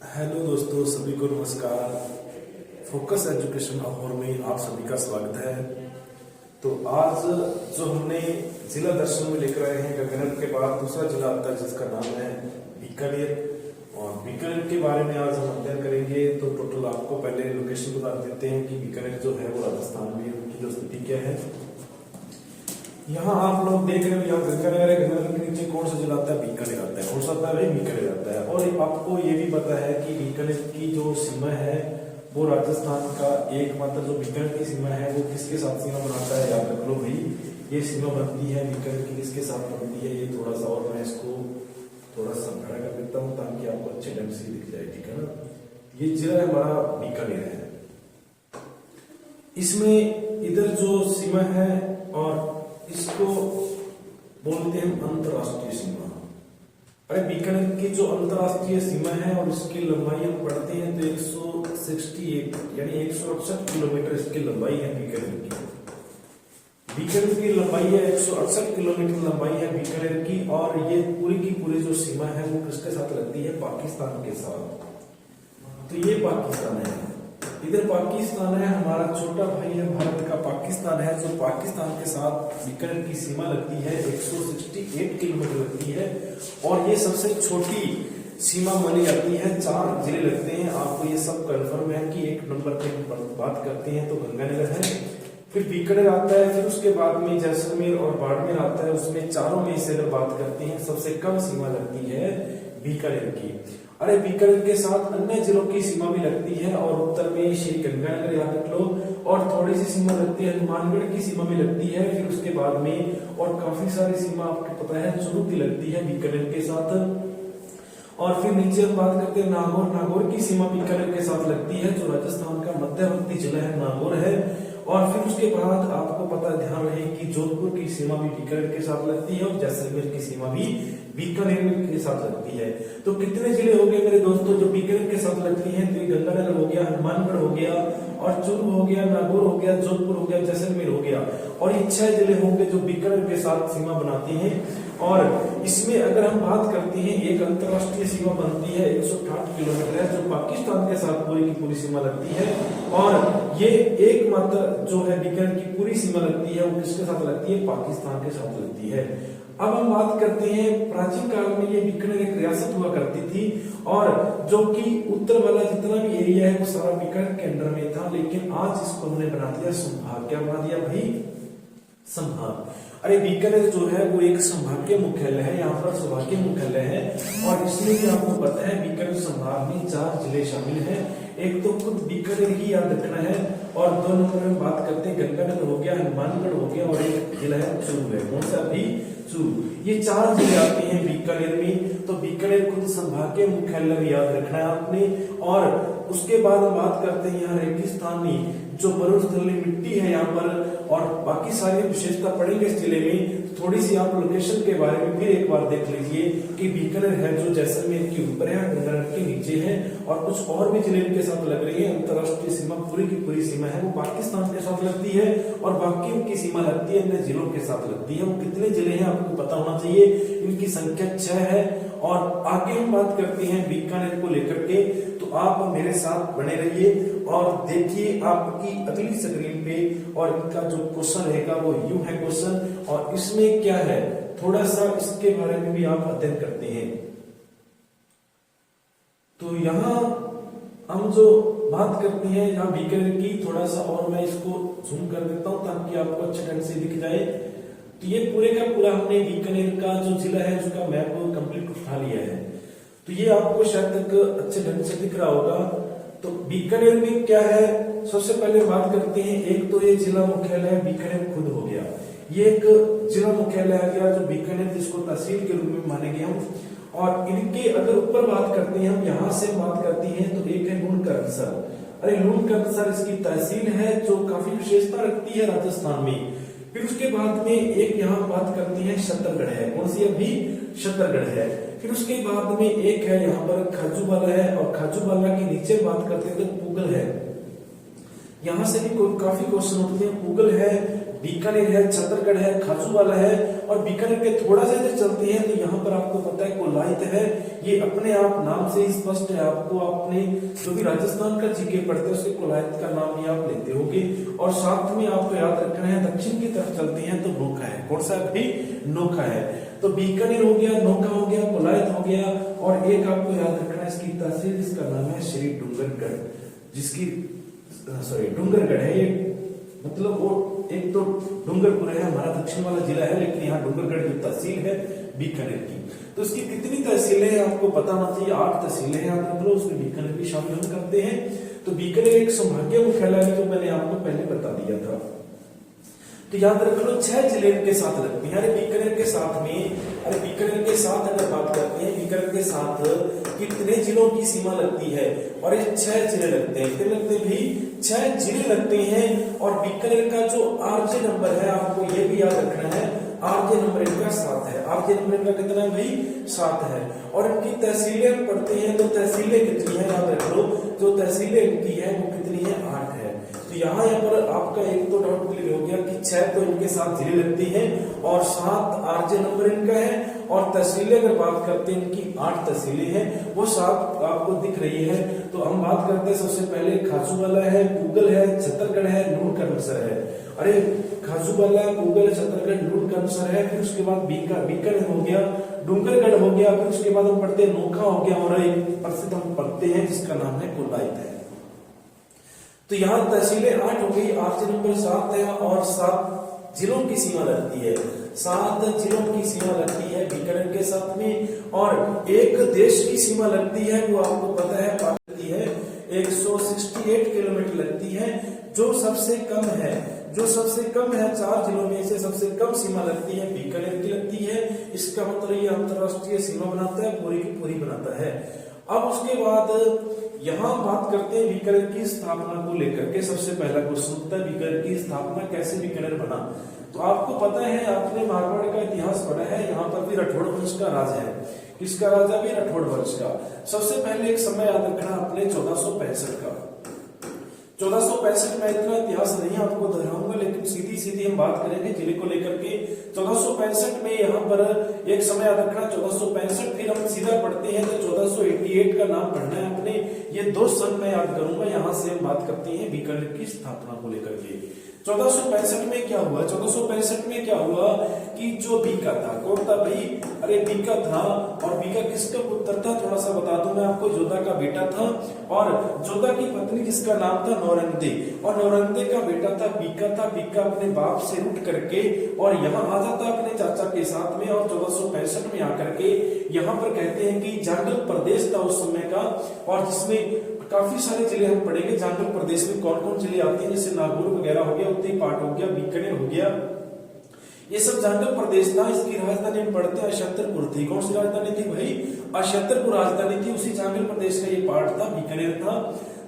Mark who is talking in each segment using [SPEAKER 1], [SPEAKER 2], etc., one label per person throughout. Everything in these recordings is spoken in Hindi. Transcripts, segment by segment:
[SPEAKER 1] हेलो दोस्तों, सभी को नमस्कार। फोकस एजुकेशन अहोर में आप सभी का स्वागत है। तो आज जो हमने जिला दर्शन में लेकर आए हैं, गगननगर के बाद दूसरा जिला आता है जिसका नाम है बीकानेर। और बीकानेर के बारे में आज हम अध्ययन करेंगे। तो टोटल आपको पहले लोकेशन बता देते हैं कि बीकानेर जो है वो राजस्थान में, उनकी जो स्थिति क्या है। यहाँ आप लोग देख रहे हो, यहाँ गंगानगर है। गंगानगर के नीचे कौन सा जिला आता है? बीकानेर आता है। कौन सा आता है भाई? बीकानेर आता है। और आपको ये भी पता है कि बीकानेर की जो सीमा है वो राजस्थान का एकमात्र जो बीकानेर की सीमा है वो किसके साथ सीमा बनाता है? याद रख लो भाई, ये सीमा बनती है बीकानेर की किसके साथ बनती है। ये थोड़ा सा और मैं इसको थोड़ा सा बड़ा कर देता हूँ ताकि आपको अच्छे ढंग से दिख जाए, ठीक है ना। ये जिला हमारा बीकानेर है। इसमें इधर जो सीमा है और इसको बोलते हैं अंतरराष्ट्रीय सीमा। अरे बीकानेर की जो अंतरराष्ट्रीय सीमा है और इसकी लंबाई हम पढ़ते हैं तो 168 यानी 168 किलोमीटर इसकी लंबाई है बीकानेर की। बीकानेर की लंबाई है 168 किलोमीटर लंबाई है बीकानेर की। और ये पूरी की पूरी जो सीमा है वो किसके साथ लगती है? पाकिस्तान के साथ। तो ये पाकिस्तान है, इधर पाकिस्तान है, हमारा छोटा भाई है भारत का पाकिस्तान है, जो पाकिस्तान के साथ बीकानेर की सीमा लगती है 168 किलोमीटर लगती है। और ये सबसे छोटी सीमा मानी जाती है। 4 जिले लगते हैं। आपको ये सब कंफर्म है कि एक नंबर पे बात करते हैं तो गंगानगर है, फिर बीकानेर आता है, फिर उसके बाद में जैसलमेर और बाड़मेर आता है। उसमें चारों में से अगर बात करते हैं सबसे कम सीमा लगती है बीकानेर की। अरे बीकानेर के साथ अन्य जिलों की सीमा भी लगती है। और उत्तर में श्री गंगानगर याद रख लो, और थोड़ी सी सीमा लगती है हनुमानगढ़ की सीमा भी लगती है। फिर उसके बाद में और काफी सारी सीमा आपको पता है चुरू की लगती है बीकानेर के साथ। और फिर नीचे हम बात करते हैं नागौर। नागौर की सीमा बीकानेर के साथ लगती है, जो राजस्थान का मध्यवर्ती जिला है नागौर है। और फिर उसके बाद आपको पता ध्यान रहे कि जोधपुर की सीमा भी बीकानेर के साथ लगती है और जैसलमेर की सीमा भी बीकानेर के साथ लगती है। तो कितने जिले हो गए मेरे दोस्तों जो बीकानेर के साथ लगती हैं? तो गंगानगर हो गया, हनुमानगढ़ हो गया, और चूरू हो गया, नागौर हो गया, जोधपुर हो गया, जैसलमेर हो गया। और ये 6 जिले होंगे जो बीकानेर के साथ सीमा बनाते हैं। और इसमें अगर हम बात करते हैं, एक अंतरराष्ट्रीय सीमा बनती है 168 किलोमीटर है, जो पाकिस्तान के साथ पूरी की पूरी सीमा लगती है। और ये एकमात्र जो है बीकानेर की पूरी सीमा लगती है वो किसके साथ लगती है? पाकिस्तान के साथ लगती है। अब हम बात करते हैं, प्राचीन काल में ये बीकानेर एक रियासत हुआ करती थी, और जो कि उत्तर वाला जितना भी एरिया है वो सारा बीकानेर के अंडर में था। लेकिन आज इसको हमने बना दिया संभाग। क्या बना दिया भाई? संभाग। अरे बीकानेर जो है वो एक संभाग के मुख्यालय है, यहाँ पर संभागीय मुख्यालय है। और इसमें भी आपको पता है बीकानेर संभाग में 4 जिले शामिल हैं। एक तो खुद बीकानेर ही याद रखना है, और 2 नंबर में बात करते हैं गंगानगर हो गया, हनुमानगढ़ हो गया, और एक जिला है चूरू है। कौन सा भी? चूरू। ये 4 जिले आते हैं बीकानेर में। तो बीकानेर खुद संभागीय मुख्यालय भी याद रखना है आपने। और उसके बाद हम बात करते हैं यहाँ रेगिस्तानी जो पर्वतस्थलीय मिट्टी है यहाँ पर, और बाकी सारी विशेषता पड़ेंगे इस जिले में। थोड़ी सी आप लोकेशन के बारे में फिर एक बार देख लीजिए कि बीकानेर है जो जैसलमेर के ऊपर है, गंगानगर के नीचे है, और कुछ और भी जिले इनके साथ लग रही है। अंतरराष्ट्रीय सीमा पूरी की पूरी सीमा है वो पाकिस्तान के साथ लगती है, और बाकी उनकी सीमा लगती है अन्य जिलों के साथ लगती है। वो कितने जिले हैं आपको पता होना चाहिए। इनकी संख्या 6 है। और आगे हम बात करते हैं बीकानेर को लेकर के, तो आप मेरे साथ बने रहिए और देखिए आपकी अगली स्क्रीन पे। और इनका जो क्वेश्चन रहेगा वो यूं है क्वेश्चन, और इसमें क्या है थोड़ा सा इसके बारे में भी आप अध्ययन करते हैं। तो यहाँ हम जो बात करते हैं यहाँ बीकानेर की, थोड़ा सा और मैं इसको जूम कर देता हूं ताकि आपको अच्छे ढंग से दिख जाए। तो ये पूरे का पूरा हमने बीकानेर का जो जिला है उसका मैप कंप्लीट उठा लिया है। तो ये आपको शायद तक अच्छे ढंग से दिख रहा होगा। तो बीकानेर में क्या है, सबसे पहले बात करते हैं। एक तो ये जिला मुख्यालय है बीकानेर खुद हो गया, ये एक जिला मुख्यालय आ गया जो बीकानेर, जिसको तहसील के रूप में माने गए हम। और इनके अगर ऊपर बात करते हैं हम, यहाँ से बात करते हैं तो एक है लूणकरणसर। अरे लूणकरणसर इसकी तहसील है जो काफी विशेषता रखती है राजस्थान में। फिर उसके बाद में एक यहाँ बात करते हैं छत्तरगढ़ है। कौन सी? अभी छत्तरगढ़ है। फिर उसके बाद में एक है यहाँ पर खाजूवाला है, और खाजूवाला के नीचे बात करते हैं तो पूगल है। यहाँ से भी काफी क्वेश्चन उठते हैं। पूगल है बीकानेर है, छतरगढ़ है, खाजूवाला है, और बीकानेर के थोड़ा सा इधर चलते हैं तो यहाँ पर आपको पता है कोलायत है। ये अपने आप नाम से ही स्पष्ट है, आपको आपने जो भी राजस्थान का जीके पढ़ते हैं उसके कोलायत का नाम भी आप लेते होंगे। और साथ में आपको याद रखना है दक्षिण की तरफ चलते हैं तो नोखा है। कौन सा भी? नोखा है। तो बीकानेर हो गया, नोखा हो गया, कोलायत हो गया, और एक आपको याद रखना है इसकी तहसील, जिसका नाम है श्री डूंगरगढ़, जिसकी डूंगरगढ़ है ये, मतलब वो एक तो डूंगरपुर है हमारा दक्षिण वाला जिला है, लेकिन यहाँ डूंगरगढ़ की तहसील है बीकानेर की। तो इसकी कितनी तहसीलें हैं आपको पता होना चाहिए, 8 तहसीलें हैं, याद रख लो, उसमें बीकानेर भी शामिल हम करते हैं। तो बीकानेर एक संभागीय मुख्यालय है, जो मैंने आपको पहले बता दिया था। तो याद रख लो 6 जिले के साथ लगते हैं। अरे बीकानेर के साथ अगर बात करते हैं, बीकानेर के साथ कितने जिलों की सीमा लगती है? और ये 6 जिले लगते हैं। कितने लगते हैं भाई? 6 जिले लगते हैं। और बीकानेर का जो आरजे नंबर है, आपको ये भी याद रखना है, आरजे नंबर इनका 7 है। आरजे नंबर इनका कितना है भाई? 7 है। और इनकी तहसीलें पढ़ते हैं तो तहसीलें कितनी है याद रख लो, जो तहसीलें इनकी है वो कितनी है? 8 है। तो यहाँ पर आपका एक तो डाउट क्लियर हो गया कि 6 तो इनके साथ जिले लगती हैं और 7 आरजे नंबर इनका है। और तहसीलें अगर बात करते हैं इनकी 8 तहसीलें हैं, वो 7 आपको दिख रही है। तो हम बात करते हैं सबसे पहले खाजूवाला है, पूगल है, छतरगढ़ है, नूनकरणसर है। अरे खाजूवाला, पूगल, छतरगढ़, नूनकरणसर है। फिर उसके बाद बीकानेर हो गया, डूंगरगढ़ हो गया, फिर उसके बाद हम पढ़ते हैं नोखा हो गया, और एक प्रसिद्ध हम पढ़ते हैं जिसका नाम है कोलायत है। तो यहाँ तहसीलें 8 हो गई, आरजे नंबर 7 है, और 7 जिलों की सीमा लगती है। 7 जिलों की सीमा लगती है बीकानेर के साथ में। और एक देश की सीमा लगती है, वो आपको पता है, लगती है 168 किलोमीटर लगती है। जो सबसे कम है 4 जिलों में से सबसे कम सीमा लगती है बीकानेर की लगती है। इसका मतलब ये अंतरराष्ट्रीय सीमा बनाता है, पूरी की पूरी बनाता है। अब उसके बाद यहाँ बात करते हैं बीकानेर की स्थापना को लेकर के। सबसे पहला क्वेश्चन होता है बीकानेर की स्थापना कैसे बीकानेर बना? तो आपको पता है, आपने मारवाड़ का इतिहास पढ़ा है, यहाँ पर भी राठौड़ वंश का राज है। किसका राजा? भी राठौड़ वंश का। सबसे पहले एक समय याद रखना आपने 1465 का। 1465 में इतना इतिहास नहीं आपको दोहराऊंगा, लेकिन सीधी हम बात करेंगे जिले को लेकर के। 1465 में यहाँ पर एक समय याद रखना 1465, फिर हम सीधा पढ़ते हैं तो 1488 का नाम पढ़ना है आपने। ये 2 सन मैं याद करूंगा, यहाँ से हम बात करते हैं बीकानेर की स्थापना को लेकर के। 1465 में क्या हुआ? 1465 में क्या हुआ कि जो बीका था, कौन था भाई? अरे बीका था। और बीका किसका पुत्र था? थोड़ा सा बता दूं मैं आपको, जोधा का बेटा था। और जोधा की पत्नी जिसका नाम था नौरंदे, और नौरंदे का बेटा था बीका था। बीका अपने बाप से रूठ करके और यहाँ आ जाता अपने चाचा के साथ में, और 1465 में आकर के यहाँ पर कहते हैं कि जांगल प्रदेश था उस समय का, और जिसमें काफी सारे जिले हम पढ़ेंगे। जांगल प्रदेश में कौन कौन जिले आते हैं? जैसे नागौर वगैरह हो गया, उत्तरी पाट हो गया, बीकानेर हो गया, ये सब जांगल प्रदेश था। इसकी राजधानी हम पढ़ते हैं अक्षत्रपुर थी। कौन सी राजधानी थी भाई? अक्षत्रपुर राजधानी थी। उसी जांगल प्रदेश का ये पार्ट था, बीकानेर था।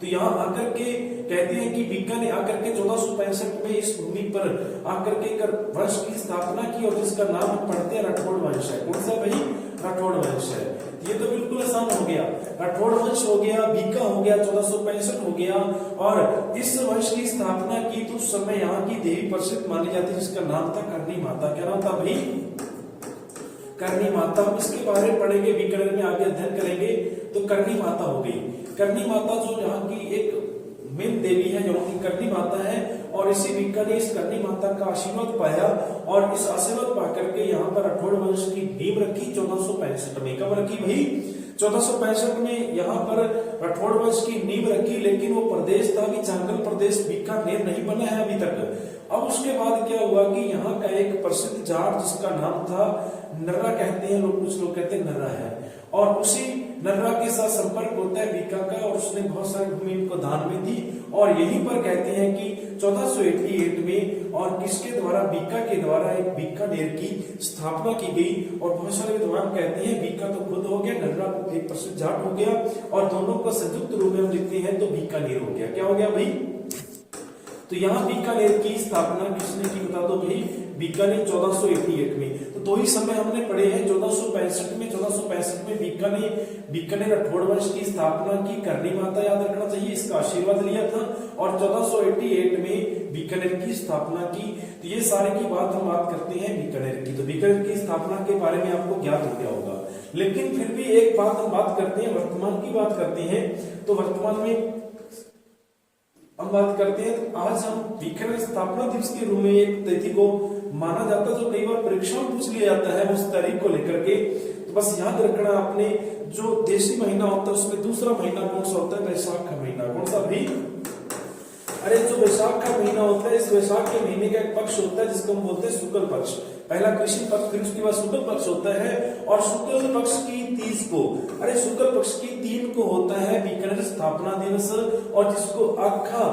[SPEAKER 1] तो यहाँ आकर के कहते हैं कि बीकानेर आकर के 1465 में इस भूमि पर आकर के कर वंश की स्थापना की, और जिसका नाम हम पढ़ते हैं राठौड़ वंश है। कौन सा भाई? राठौड़ वंश है। ये तो बिल्कुल आसान हो गया, राठौड़ वंश हो गया, बीका हो गया, 1465 हो गया। और इस वंश की स्थापना की तो उस समय यहाँ की देवी प्रसिद्ध मानी जाती है, जिसका नाम था करणी माता। क्या नाम था भाई? करणी माता। हम इसके बारे में पढ़ेंगे, बीकानेर में आगे अध्ययन करेंगे। तो करणी माता हो गई। करणी माता जो यहाँ की एक मेन देवी है, जो की करणी माता है, और इसी बीका ने इस करणी माता का आशीर्वाद पाया, और इस आशीर्वाद पाकर के यहाँ पर राठौड़ वंश की नींव रखी 1465 में। कब रखी भाई? 1465 में यहाँ पर राठौड़ वंश की नींव रखी, लेकिन वो प्रदेश था भी जांगल प्रदेश, बीकानेर नहीं बना है अभी तक। अब उसके बाद क्या हुआ कि यहाँ का एक प्रसिद्ध जाट जिसका नाम था नर्रा, कहते हैं लोग, कुछ लोग कहते हैं नर्रा है, और उसी नर्रा के साथ संपर्क होता है बीका का, और उसने बहुत सारी भूमि इनको दान में दी। और यहीं पर कहते हैं कि 1488 में और किसके द्वारा? बीका के द्वारा एक बीकानेर की स्थापना की गई। और बहुत सारे विद्वान कहते हैं बीका तो खुद हो गया, नर्रा एक प्रसिद्ध जाट हो गया, और दोनों का संयुक्त रूप में हम लिखते हैं तो बीकानेर हो गया। क्या हो गया भाई? तो यहाँ बीकानेर की स्थापना किसने की? बता दो भाई। बीकानेर 1488 में। तो दो ही समय हमने पढ़े हैं, 1465 में बीकानेर राठौड़ वंश की स्थापना की करनी माता, याद रखना चाहिए, इसका आशीर्वाद लिया था, और 1488 में बीकानेर की स्थापना की। तो ये सारे की बात हम बात करते हैं बीकानेर की। तो बीकानेर की स्थापना के बारे में आपको ज्ञात हो गया होगा, लेकिन फिर भी एक बात हम बात करते हैं, वर्तमान की बात करते हैं। तो वर्तमान में हम बात करते हैं, तो आज हम बीकानेर स्थापना दिवस के रूप में एक तिथि को माना जाता है जो कई बार परीक्षा में पूछ लिया जाता है उस तारीख को लेकर के। तो बस याद रखना आपने, जो देशी महीना होता है उसमें दूसरा महीना कौन सा होता है? वैशाख का महीना। कौन सा भी? अरे जो वैशाख का महीना होता है, इस वैशाख के महीने का एक पक्ष होता है जिसको हम बोलते हैं शुक्ल पक्ष। पहला कृष्ण पक्ष, फिर उसके बाद शुक्ल पक्ष होता है, और शुक्ल पक्ष की 30 को, अरे शुक्ल पक्ष की 3 को होता है बीकानेर स्थापना दिवस, और जिसको आखा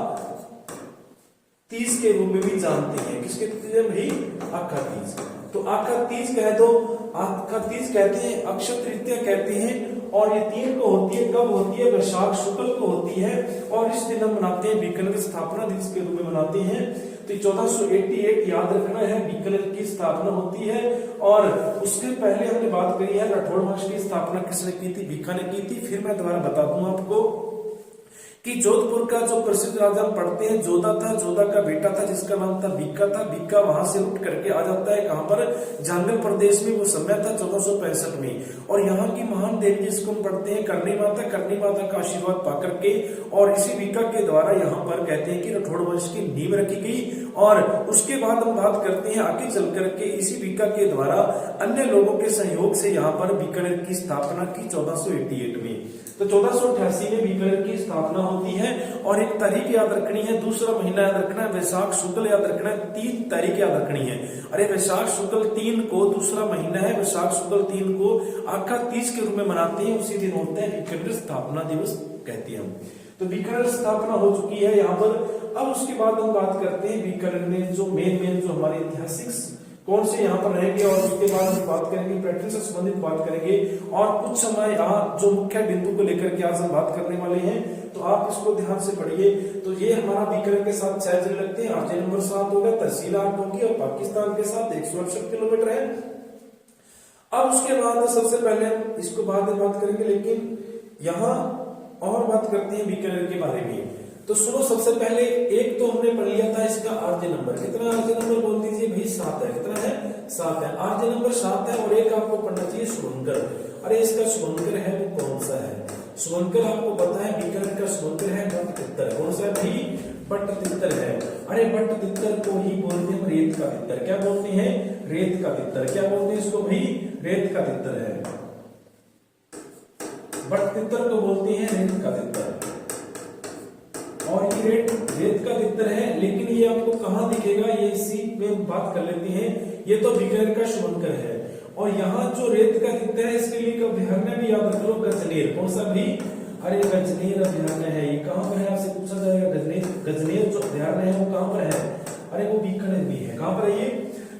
[SPEAKER 1] 30 के रूप में भी जानते हैं। किसके भाई? आखा 30। तो आखा 30 कह दो, आखा 30 कहते हैं, अक्षय तृतीया कहते हैं, और ये 3 को होती है। कब होती है? वैशाख शुक्ल को होती है, और इस दिन हम मनाते हैं बीकानेर स्थापना दिवस के रूप में मनाते हैं। तो 1488 याद रखना है, बीकानेर की स्थापना होती है। और उसके पहले हमने बात करी है राठौड़ वंश की स्थापना किसने की थी? बीकानेर की थी। फिर मैं दोबारा बता दूं आपको कि जोधपुर का जो प्रसिद्ध राजा पढ़ते हैं जोधा था, जोधा का बेटा था जिसका नाम था बीका था। बीका वहां से उठ करके आ जाता है कहां पर? झांगल प्रदेश में वो समय था 1465 में। और यहाँ की महान देवी जिसको हम पढ़ते हैं करनी माता, करनी माता का आशीर्वाद पाकर के, और इसी बीका के द्वारा यहाँ पर कहते हैं कि राठौड़ वंश की नींव रखी गई। और उसके बाद हम बात करते हैं आगे चल करके इसी बीका के द्वारा अन्य लोगों के सहयोग से यहाँ पर बीकानेर की स्थापना की 1488 में। तो 1488 में बीकानेर की स्थापना होती है। और एक तारीख याद रखनी है, दूसरा महीना याद रखना है, वैशाख शुक्ल याद रखना है, 3 तारीख याद रखनी है। अरे वैशाख शुक्ल 3 को दूसरा महीना है, वैशाख शुक्ल 3 को आखा 30 के रूप में मनाते हैं। उसी दिन होते हैं बीकानेर स्थापना दिवस कहते हैं हम। तो बीकानेर स्थापना हो चुकी है यहाँ पर। अब उसके बाद हम बात करते हैं बीकानेर में जो मेन जो हमारे ऐतिहासिक कौन से यहाँ पर रहेंगे, और उसके बाद हम बात करेंगे पैटर्न से संबंधित बात करेंगे, और कुछ समय यहाँ जो मुख्य बिंदु को लेकर के आज हम बात करने वाले हैं। तो आप इसको ध्यान से पढ़िए। तो ये हमारा बीकानेर के साथ 6 जिले लगते हैं, आरजे नंबर 7 होगा, तहसील 8 होगी, और पाकिस्तान के साथ 168 किलोमीटर है। अब उसके बाद सबसे पहले हम इसको बाद में बात करेंगे, लेकिन यहाँ और बात करते हैं बीकानेर के बारे में। तो सुनो, सबसे पहले एक तो हमने पढ़ लिया था इसका आरजे नंबर। कितना आरजे नंबर बोल दीजिए भाई? 7 है। कितना है? 7 है। आरजे नंबर 7 है। और एक आपको पढ़ना चाहिए शुभंकर। अरे इसका शुभंकर है वो कौन सा है? शुभंकर आपको पता है बीकानेर का शुभंकर है बट्टतित्तर। कौन सा भाई? बट्टतित्तर है। अरे बट्टतित्तर को ही बोलते हैं रेत का तित्तर। क्या बोलते हैं? रेत का तित्तर। क्या बोलते हैं इसको भाई? रेत का तित्तर है। बट्टतित्तर को बोलते हैं रेत का तित्तर। और ये रेत का तित्तर है, लेकिन ये आपको कहां दिखेगा? ये इसी में बात कर लेते हैं। ये तो बीकानेर का शुभंकर है। और यहाँ जो रेत का तित्तर है इसके लिए अभ्यारण्य भी याद रख लो, गजनेर। कौन सा भी? अरे गजनेर अभ्यारण्य है। ये कहां पर है आपसे पूछा जाएगा। गजनेर जो अभ्यारण्य है वो कहां पर है? अरे वो बीकानेर में है। कहां पर है ये?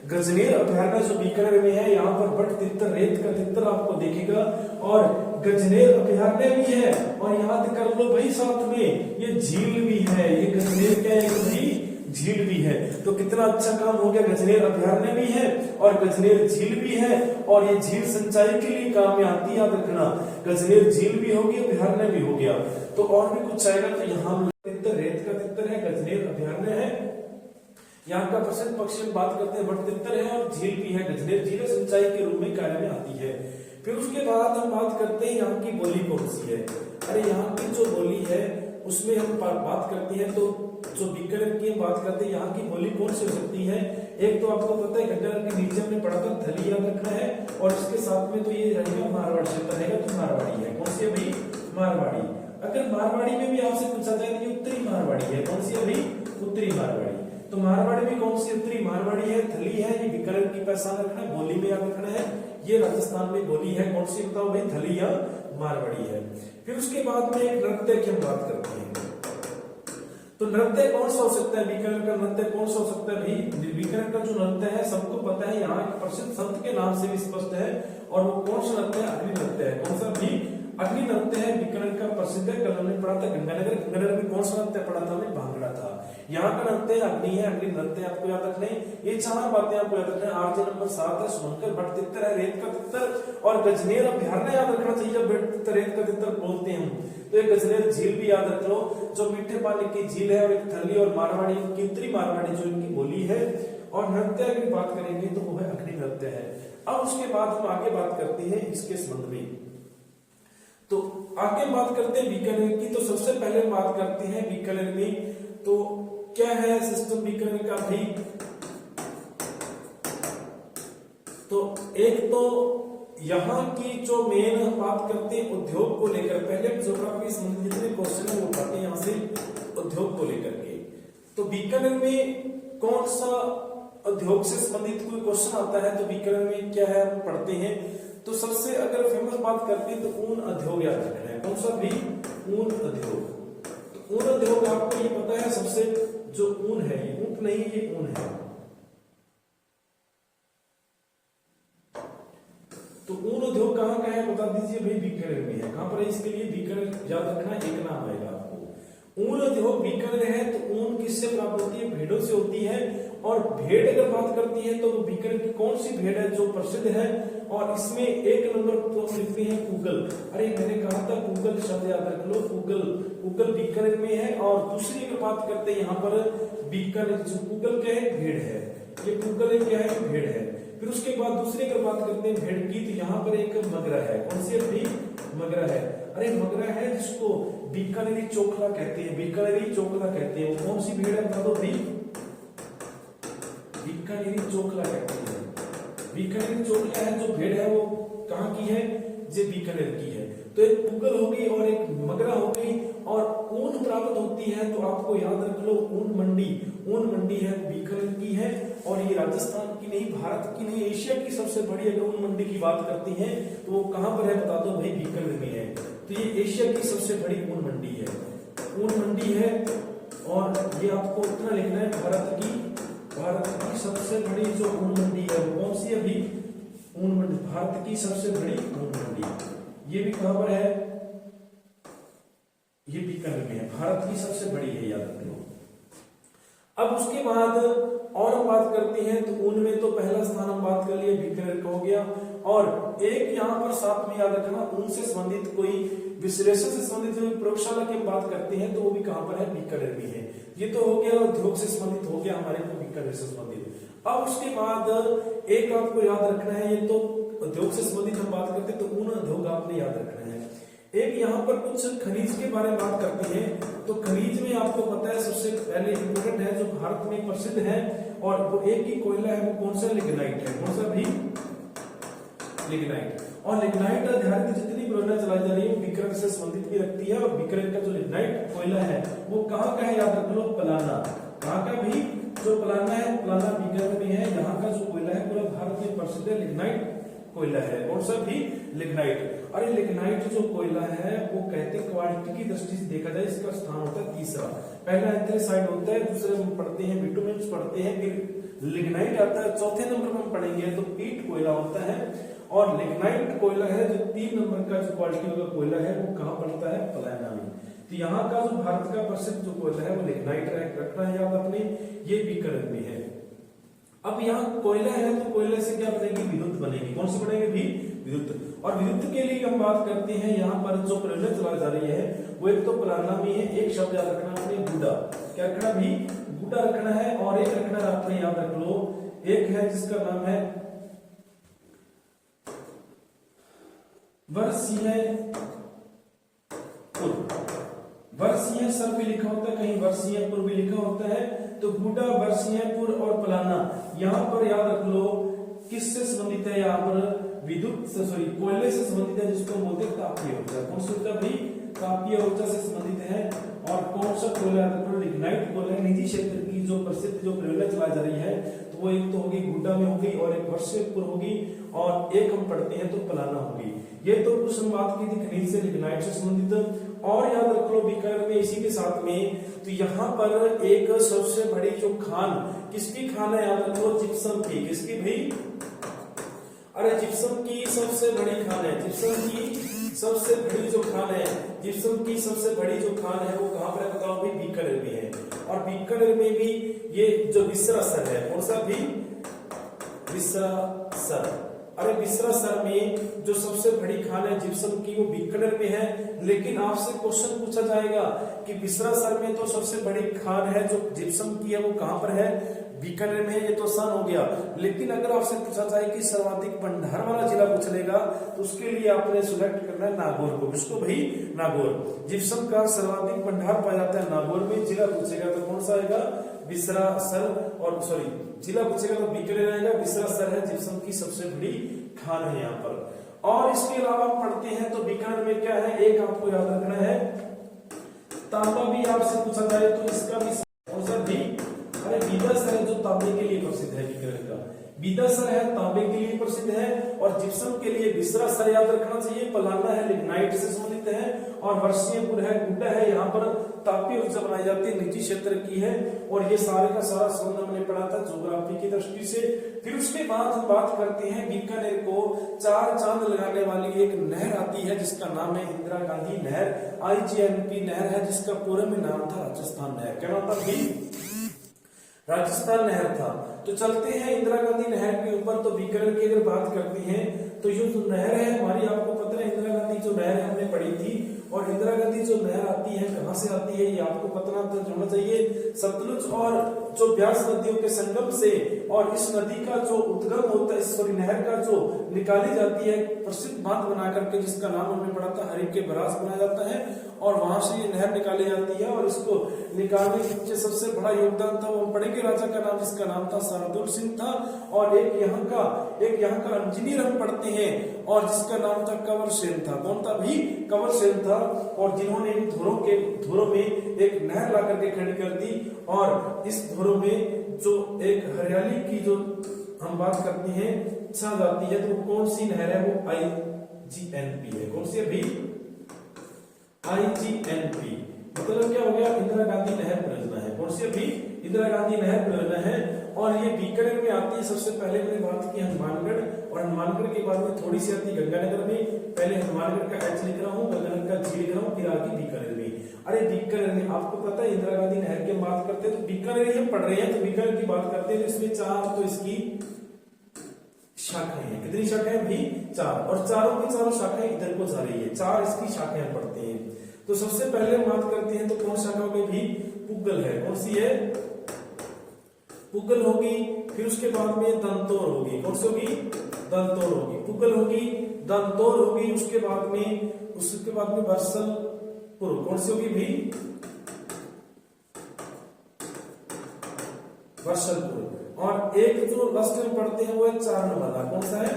[SPEAKER 1] गजनेर अभ्यारण्य जो बीकानेर में है। यहाँ पर बट्टतित्तर रेत का तित्तर आपको देखेगा, और गजनेर अभ्यारण्य भी है। और याद कर लो भाई साथ में ये झील भी है। ये गजनेर क्या है भाई? झील भी है। तो कितना अच्छा काम हो गया, गजनेर अभ्यारण्य भी है और गजनेर झील भी है। और ये झील सिंचाई के लिए काम में आती है, याद रखना। गजनेर झील भी होगी, अभ्यारण्य भी हो गया। तो और भी कुछ आएगा। तो यहाँ रेत का तित्तर है, गजनेर अभ्यारण्य है। यहाँ का प्रसिद्ध पक्षी हम बात करते हैं बट्टतित्तर है, और झील भी है। गजनेर झील सिंचाई के रूप में कार्य में आती है। फिर उसके बाद हम बात करते हैं यहाँ की बोली कौन सी है। अरे यहाँ की जो बोली है उसमें हम बात करते हैं, तो जो बीकानेर की हम बात करते हैं, यहाँ की बोली कौन सी हो सकती है? एक तो आपको पता है घटना के नीचे हमने पढ़ा था थली याद रखना है, और इसके साथ में तो ये रहेगा मारवाड़ क्षेत्र रहेगा। तो मारवाड़ी है। कौन सी है भाई? मारवाड़ी। अगर मारवाड़ी में भी आपसे पूछा जाए तो उत्तरी मारवाड़ी है। कौन सी है भाई? उत्तरी मारवाड़ी। तो मारवाड़ी में कौन सी? उत्तरी मारवाड़ी है, थली है। ये बीकानेर की पहचान रखना है, बोली में याद रखना है। ये राजस्थान में बोली है। कौन सी बताओ भाई? थली या मारवाड़ी है। फिर उसके बाद में एक नृत्य की हम बात करते हैं। तो नृत्य कौन सा हो सकता है? बीकानेर का नृत्य कौन सा हो सकता है भाई? बीकानेर का जो नृत्य है सबको पता है, यहाँ एक प्रसिद्ध संत के नाम से भी स्पष्ट है। और वो कौन सा नृत्य है? अग्नि नृत्य है। कौन सा भी? अग्नि नृत्य है बीकानेर का प्रसिद्ध है। कल हमने पढ़ा था गंगानगर, गंगानगर में कौन सा नृत्य पढ़ा था हमने? भांगड़ा था। यहाँ का नृत्य अग्नि है, अग्नि नृत्य आपको याद रखना है। ये 4 बातें आपको याद रखना है। आरजे नंबर 7 है शुभंकर भट्ट तित्तर है, रेत का तित्तर और गजनेर अभ्यारण्य याद रखना चाहिए। जब रेत का तित्तर बोलते हैं हम तो एक गजनेर झील भी याद रख लो, जो मीठे पानी की झील है, और एक थली और मारवाड़ी की उत्तरी मारवाड़ी जो इनकी बोली है। और नृत्य की बात करेंगे तो वो है अग्नि नृत्य है। अब उसके बाद हम आगे बात करते हैं इसके संबंध में। तो आगे बात करते हैं बीकानेर की। तो सबसे पहले बात करते हैं बीकानेर में, तो क्या है सिस्टम बीकानेर का भी? तो एक तो यहाँ की जो मेन बात करते हैं उद्योग को लेकर, पहले ज्योग्राफी संबंधित जितने क्वेश्चन है वो पढ़ते हैं यहाँ से उद्योग को लेकर के। तो बीकानेर में कौन सा उद्योग से संबंधित कोई क्वेश्चन आता है तो बीकानेर में क्या है हम पढ़ते हैं। तो सबसे अगर फेमस बात करते हैं तो ऊन उद्योग याद रखना है। कौन सा भी? ऊन उद्योग। तो ऊन उद्योग आपको ये पता है सबसे जो ऊन है, ये ऊंट नहीं ये ऊन है। तो ऊन उद्योग कहाँ का है बता दीजिए भाई? बीकानेर में है। कहां पर है? इसके लिए बीकानेर याद रखना, एक नाम आएगा आपको। ऊन उद्योग बीकानेर है। तो ऊन किससे प्राप्त होती है? भेड़ों से होती है। और भेड़ अगर बात करती है तो बीकानेर की कौन सी भेड़ है जो प्रसिद्ध है? और इसमें एक नंबर तो लिखते हैं कुगल। अरे मैंने कहा था कुगल शब्द याद रख लो, कुगल। कुगल बीकानेर में है। और दूसरी अगर बात करते हैं यहाँ पर बीकानेर जो कुगल क्या है? भेड़ है। ये कुगल क्या है? भेड़ है। फिर उसके बाद दूसरी अगर बात करते हैं भेड़ की तो यहाँ पर एक मगरा है। कौन सी है? मगरा है। अरे मगरा है जिसको बीकानेरी चोखला कहते हैं, बीकानेरी चोखला कहते हैं। वो कौन सी भेड़ है बता दो भाई? बीकानेरी चोखला कहते हैं। बीकानेरी चोखला है जो भेड़ है वो कहाँ की है? जो बीकानेर की है। तो एक कुगल होगी और एक मगरा होगी और ऊन प्राप्त होती है। तो आपको याद रख लो ऊन मंडी, ऊन मंडी है बीकानेर की है। और ये राजस्थान की नहीं, भारत की नहीं, एशिया की सबसे बड़ी अगर ऊन मंडी की बात करती है तो वो कहां पर है बता दो भाई? बीकानेर में है। तो ये एशिया की सबसे बड़ी ऊन मंडी है, ऊन मंडी है। और ये आपको इतना लिखना है भारत की सबसे बड़ी जो ऊन मंडी है वो कौन सी है अभी? ऊन मंडी, भारत की सबसे बड़ी ऊन मंडी। ये भी कहां पर है? ये बीकानेर में है, भारत की सबसे बड़ी है, याद रख लो। अब उसके बाद और हम बात करते हैं तो ऊन में तो पहला स्थान हम बात कर लिए बीकानेर का हो गया। और एक यहाँ पर साथ में याद रखना ऊन से संबंधित कोई विश्लेषण से संबंधित जो प्रयोगशाला की बात करते हैं तो वो भी कहां पर है? बीकानेर में है। ये तो हो गया उद्योग से संबंधित हो गया हमारे को बीकानेर से संबंधित। अब उसके बाद एक आपको याद रखना है, ये तो उद्योग से संबंधित हम बात करते हैं तो ऊन उद्योग आपने याद रखना है। एक यहाँ पर कुछ खनिज के बारे में बात करते हैं। तो खनिज में आपको पता है सबसे पहले इंपोर्टेंट है जो भारत में प्रसिद्ध है और वो एक ही कोयला है, वो कौन सा? लिग्नाइट है। कौन सा भी? लिग्नाइट। और लिग्नाइट आधारित जितनी परियोजना चलाई जा रही है वो बीकानेर से संबंधित भी रखती है। और बीकानेर का जो लिग्नाइट कोयला है वो कहाँ का है? याद रख लो, पलाना। कहाँ का भी? जो पलाना है, पलाना बीकानेर में है। यहाँ का जो कोयला है पूरा भारत में प्रसिद्ध है, लिग्नाइट कोयला है। कौन सा भी? लिग्नाइट। अरे लिग्नाइट जो कोयला है वो कहते हैं क्वालिटी की दृष्टि से देखा जाए इसका स्थान होता है तीसरा। पहला एंथ्रेसाइट होता है, दूसरे हम पढ़ते हैं बिटुमेन पढ़ते हैं, फिर लिग्नाइट आता है, चौथे नंबर पर हम पढ़ेंगे तो पीट कोयला होता है। और लिग्नाइट कोयला है जो 3 नंबर का जो क्वालिटी का कोयला है वो कहाँ पड़ता है? पलायना में। तो यहाँ का जो भारत का प्रसिद्ध जो कोयला है वो लिग्नाइट रखना है याद अपने, ये बीकानेर में है। अब यहाँ कोयला है तो कोयले से क्या बनेगी? विद्युत बनेगी। कौन सी बनेगी भी? विद्युत। और विद्युत के लिए हम बात करते हैं यहाँ पर जो परियोजना चलाई जा रही है वो एक तो पलाना में है, एक शब्द याद रखना आपने गुडा। क्या रखना भी? गुडा रखना है। और एक रखना आपने याद रख लो, एक है जिसका नाम है वर्षीयपुर। वर्षीयसर भी लिखा होता है, कहीं वर्षीयपुर भी लिखा होता है। तो गुडा, वर्षीयपुर और पलाना यहाँ पर याद रख लो किससे संबंधित है? यहाँ पर विद्युत से, सॉरी कोयले से संबंधित है जिसको बोलते हैं तापीय ऊर्जा। कौन सी ऊर्जा भी? तापीय ऊर्जा से संबंधित है। और कौन सा कोयला? लिग्नाइट कोयला। निजी क्षेत्र की जो प्रसिद्ध जो परियोजना चलाई जा रही है तो वो एक तो होगी गुड्डा में होगी और एक वर्षीयपुर होगी और एक हम पढ़ते हैं तो पलाना होगी। ये तो कुछ हम बात की थी खनिज से, लिग्नाइट से संबंधित। और याद रख लो बीकानेर में इसी के साथ में तो यहाँ पर एक सबसे बड़ी जो खान, किसकी खान है? याद रख लो, जिप्सम की। किसकी भाई? अरे जिप्सम की सबसे बड़ी खान है, जिप्सम की सबसे बड़ी जो खान है, जिप्सम की सबसे बड़ी जो खान है वो कहाँ पर है बताओ भाई, बीकानेर में है। और बीकानेर में भी ये जो विसरा सर है, कौन सा भी, विसरा सर। अरे विसरा सर में जो सबसे बड़ी खान है जिप्सम की वो बीकानेर में है, लेकिन आपसे क्वेश्चन पूछा जाएगा कि विसरा सर में तो सबसे बड़ी खान है जो जिप्सम की है वो कहां पर है, बीकानेर में है, ये तो आसान हो गया। लेकिन अगर आपसे पूछा जाए कि सर्वाधिक भंडार वाला जिला पूछ लेगा तो उसके लिए आपने सिलेक्ट करना है नागौर को। किसको भाई, नागौर। जिप्सम का सर्वाधिक भंडार पाया जाता है नागौर में। जिला पूछेगा तो कौन सा आएगा, विसरा सर, और सॉरी जिला पूछेगा तो बीकानेर आएगा। विसरा सर है जिप्सम की सबसे बड़ी खान है यहाँ पर। और इसके अलावा पढ़ते हैं तो बीकानेर में क्या है, एक आपको याद रखना है, तांबा भी आपसे पूछा जाए तो इसका भी कौन सा भी, अरे बीदासर है जो तांबे के लिए प्रसिद्ध है। बीकानेर का बीदासर है, तांबे के लिए प्रसिद्ध है। और जिप्सम के लिए विसरा सर याद रखना चाहिए। पलाना है, लिग्नाइट से संबंधित है। और वर्षीयपुर है, गुड्डा है, यहाँ पर तापीय ऊर्जा बनाई जाती है, निजी क्षेत्र की है। और ये सारे का सारा संबंध हमने पढ़ा था ज्योग्राफी की दृष्टि से। फिर उसके बाद हम बात करते हैं बीकानेर को चार चांद लगाने वाली एक नहर आती है जिसका नाम है इंदिरा गांधी नहर। IGNP नहर है जिसका पूरे में नाम था राजस्थान नहर। क्या नाम था भी, राजस्थान नहर था। तो चलते हैं इंदिरा गांधी नहर के ऊपर। तो बीकानेर की अगर बात करते हैं तो ये जो नहर है हमारी, आपको पता है इंदिरा गांधी जो नहर हमने पढ़ी थी। और इंदिरा गांधी जो नहर आती है कहां से आती है ये आपको पता होना चाहिए, सतलुज और जो ब्यास नदियों के संगम से। और इस नदी का जो उद्गम होता है, सॉरी नहर का जो निकाली जाती है प्रसिद्ध बांध बना करके, जिसका नाम हमने पढ़ा था हरिप के बराज बनाया जाता है। और वहां से ये नहर निकाली जाती है। और इसको निकालने के पीछे सबसे बड़ा योगदान था, वो पढ़ेंगे राजा का नाम, जिसका नाम था शार्दुल सिंह था। और एक यहाँ का इंजीनियर हम पढ़ते हैं और जिसका नाम था कंवर सेन था। कौन था भी, कंवर सेन था। और जिन्होंने इन धुरों में एक नहर ला करके खड़ी कर दी। और इस धुरों में जो एक हरियाली की जो हम बात करते हैं छा जाती है, तो कौन सी नहर है, वो IGNP है। कौन सी है भी, IGNP। मतलब क्या हो गया, इंदिरा गांधी नहर परियोजना है। कौन सी भी, इंदिरा गांधी नहर परियोजना है। और ये बीकानेर में आती है। सबसे पहले मैंने बात की हनुमानगढ़, और हनुमानगढ़ के बाद में थोड़ी सी आती है गंगानगर में। पहले हनुमानगढ़ का H लिख रहा हूँ, गंगानगर का G लिख रहा हूँ, फिर आगे बीकानेर में। अरे बीकानेर में आपको पता है इंदिरा गांधी नहर की बात करते हैं तो बीकानेर ही हम पढ़ रहे हैं, तो बीकानेर की बात करते हैं तो इसमें चार तो इसकी शाखाएं हैं। कितनी शाखाएं भी, चार। और चारों की चारों शाखाएं इधर को जा रही है, चार इसकी शाखाएं पढ़ते हैं। तो सबसे पहले बात करते हैं तो कौन शाखा होगी भी, पुग्गल है। कौन सी है, पुग्गल होगी। फिर उसके बाद में दंतोर होगी। कौन सी होगी, दंतोर होगी। पुग्गल होगी, दंतोर होगी। उसके बाद में वर्षलपुर। कौन सी होगी भी, वर्षलपुर। और एक जो लास्ट में पढ़ते हैं वो है चारनवाला। कौन सा है,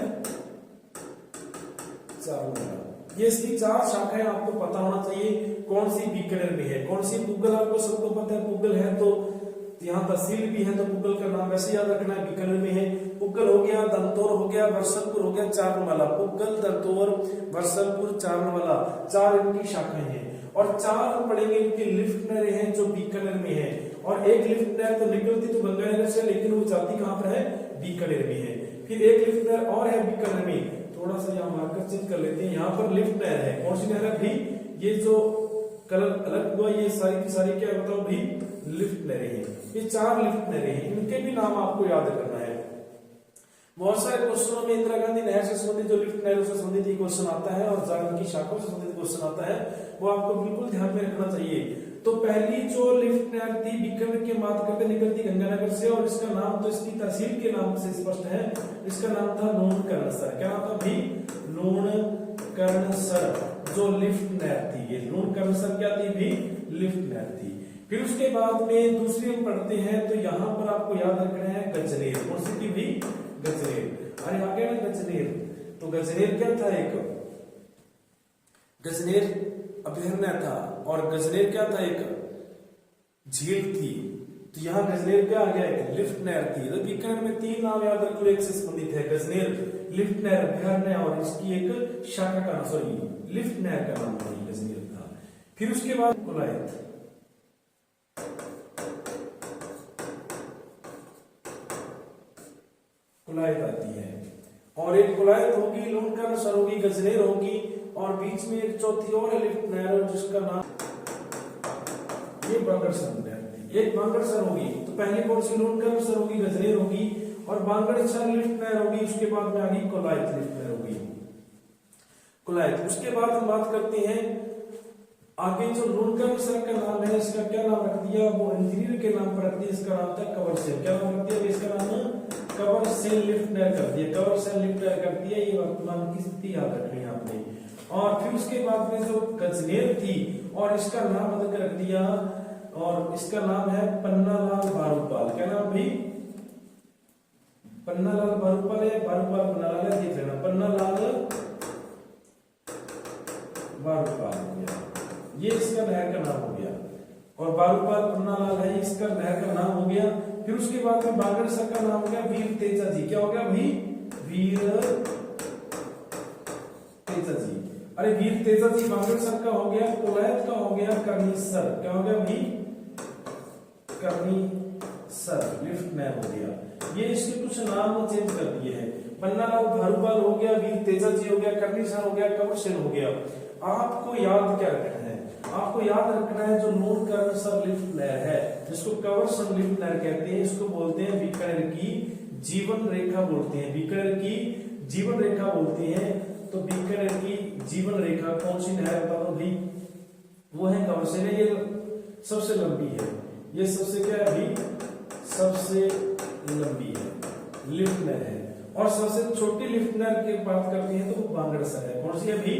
[SPEAKER 1] चारनवाला। ये इसकी चार शाखाएं आपको पता होना चाहिए। कौन सी बीकानेर में है, कौन सी, पुग्गल आपको सबको पता है। पुग्गल है तो यहाँ तहसील भी है, तो पुग्गल का नाम वैसे याद रखना है, बीकानेर में है। पुग्गल हो गया, दंतोर हो गया, वर्षलपुर हो गया, चारनवाला। पुग्गल, दंतोर, वर्षलपुर, चारनवाला, चार इनकी शाखाएं हैं। और चार हम पढ़ेंगे इनकी लिफ्ट नहरें हैं जो बीकानेर में है। और एक लिफ्ट नहर तो निकलती तो गंगानगर से, लेकिन वो जाती कहां पर है, बीकानेर में है। फिर एक लिफ्ट नहर और है बीकानेर में, थोड़ा सा यहाँ मार्कर चेंज कर लेते हैं। यहाँ पर लिफ्ट नहर है। कौन सी नहर है भी, ये जो कलर अलग हुआ ये सारी की सारी क्या बताओ भी, लिफ्ट नहरें हैं। ये चार लिफ्ट नहरें हैं, इनके भी नाम आपको याद करना है। बहुत सारे क्वेश्चनों में इंदिरा गांधी नहर से संबंधित, जो लिफ्ट नहरों से संबंधित क्वेश्चन आता है और चार की शाखाओं से संबंधित क्वेश्चन आता है, वो आपको बिल्कुल ध्यान में रखना चाहिए। तो पहली जो लिफ्ट नहर थी बीकानेर की बात करते निकलती गंगानगर से, और इसका नाम तो इसकी तहसील के नाम से स्पष्ट है। इसका नाम था लूणकरणसर। क्या नाम था भी, लूणकरणसर जो लिफ्ट नहर थी। ये लूणकरणसर क्या थी भी, लिफ्ट नहर थी। फिर उसके बाद में दूसरी हम पढ़ते हैं तो यहाँ पर आपको याद रखना है गजनेर। कौन सी थी भी, गजनेर। अरे आ गया ना गजनेर। तो गजनेर क्या था, एक गजनेर अभयारण्य था। और गजनेर क्या था, एक झील थी। तो यहाँ गजनेर क्या आ गया, एक लिफ्ट नहर थी। तो बीकानेर में तीन नाम याद रखो, एक से संबंधित है, गजनेर, लिफ्ट नहर, अभयारण्य, और इसकी एक शाखा का, सॉरी लिफ्ट नहर का नाम गजनेर था। फिर उसके बाद कुलायत, कुलायत आती है। और एक कुलायत होगी, लूणकरणसर होगी, गजनेर होगी, और बीच में एक चौथी और लिफ्ट नहर जिसका उसका नाम, ये बांगड़सर नहर, एक बांगड़सर होगी तो पहली कौन सी लूणकरणसर होगी, गजनेर होगी, और बांगड़सर लिफ्ट नहर होगी, उसके बाद में आगे कोलायत लिफ्ट नहर होगी, कोलायत। उसके बाद हम बात करते हैं आगे जो लूणकरणसर का नाम है, इसका क्या नाम रख दिया, वो इंजीनियर के नाम पर रख दिया, इसका नाम था कवरसेल। क्या नाम रख दिया, इसका नाम कवरसेल लिफ्ट नहर कर दिया, कवरसेल लिफ्ट नहर कर दिया। ये वर्तमान की स्थिति याद रखनी है आपने। और फिर उसके बाद में जो गजनेर थी और इसका नाम बदल कर रख दिया, और इसका नाम है पन्नालाल बारूपाल। क्या नाम भाई, पन्नालाल बारूपाल है, बारूपाल पन्नालाल है, देख लेना, पन्नालाल बारूपाल हो गया, ये इसका नहर का नाम हो गया, और बारूपाल पन्नालाल है, इसका नहर का नाम हो गया। फिर उसके बाद में बांगड़सर का नाम हो गया वीर तेजा जी। क्या हो गया भाई, वीर तेजा जी। अरे वीर तेजा जी बांगड़सर का हो गया। कोलायत का हो गया करनीसर। क्या हो गया भाई, करनीसर लिफ्ट नहर हो गया। ये इसके कुछ नाम चेंज कर दिए हैं, पन्नालाल बारूपाल हो गया, वीर तेजा जी हो गया, करनीसर हो गया, कवरसेल हो गया। आपको याद क्या रखना है, आपको याद रखना है जो लूणकरणसर लिफ्ट नहर है, जिसको कवरसेल लिफ्ट नहर कहते हैं, इसको बोलते हैं बीकानेर की जीवन रेखा बोलते हैं, बीकानेर की जीवन रेखा बोलते हैं। तो बीकानेर की जीवन रेखा कौन सी नहर बता दो भाई, वो है कवरसेल। ये सबसे लंबी है, ये सबसे क्या है भाई, सबसे लंबी है लिफ्ट नहर है। और सबसे छोटी लिफ्ट नहर की बात करते हैं तो वो बांगड़सर है। कौन सी है भाई,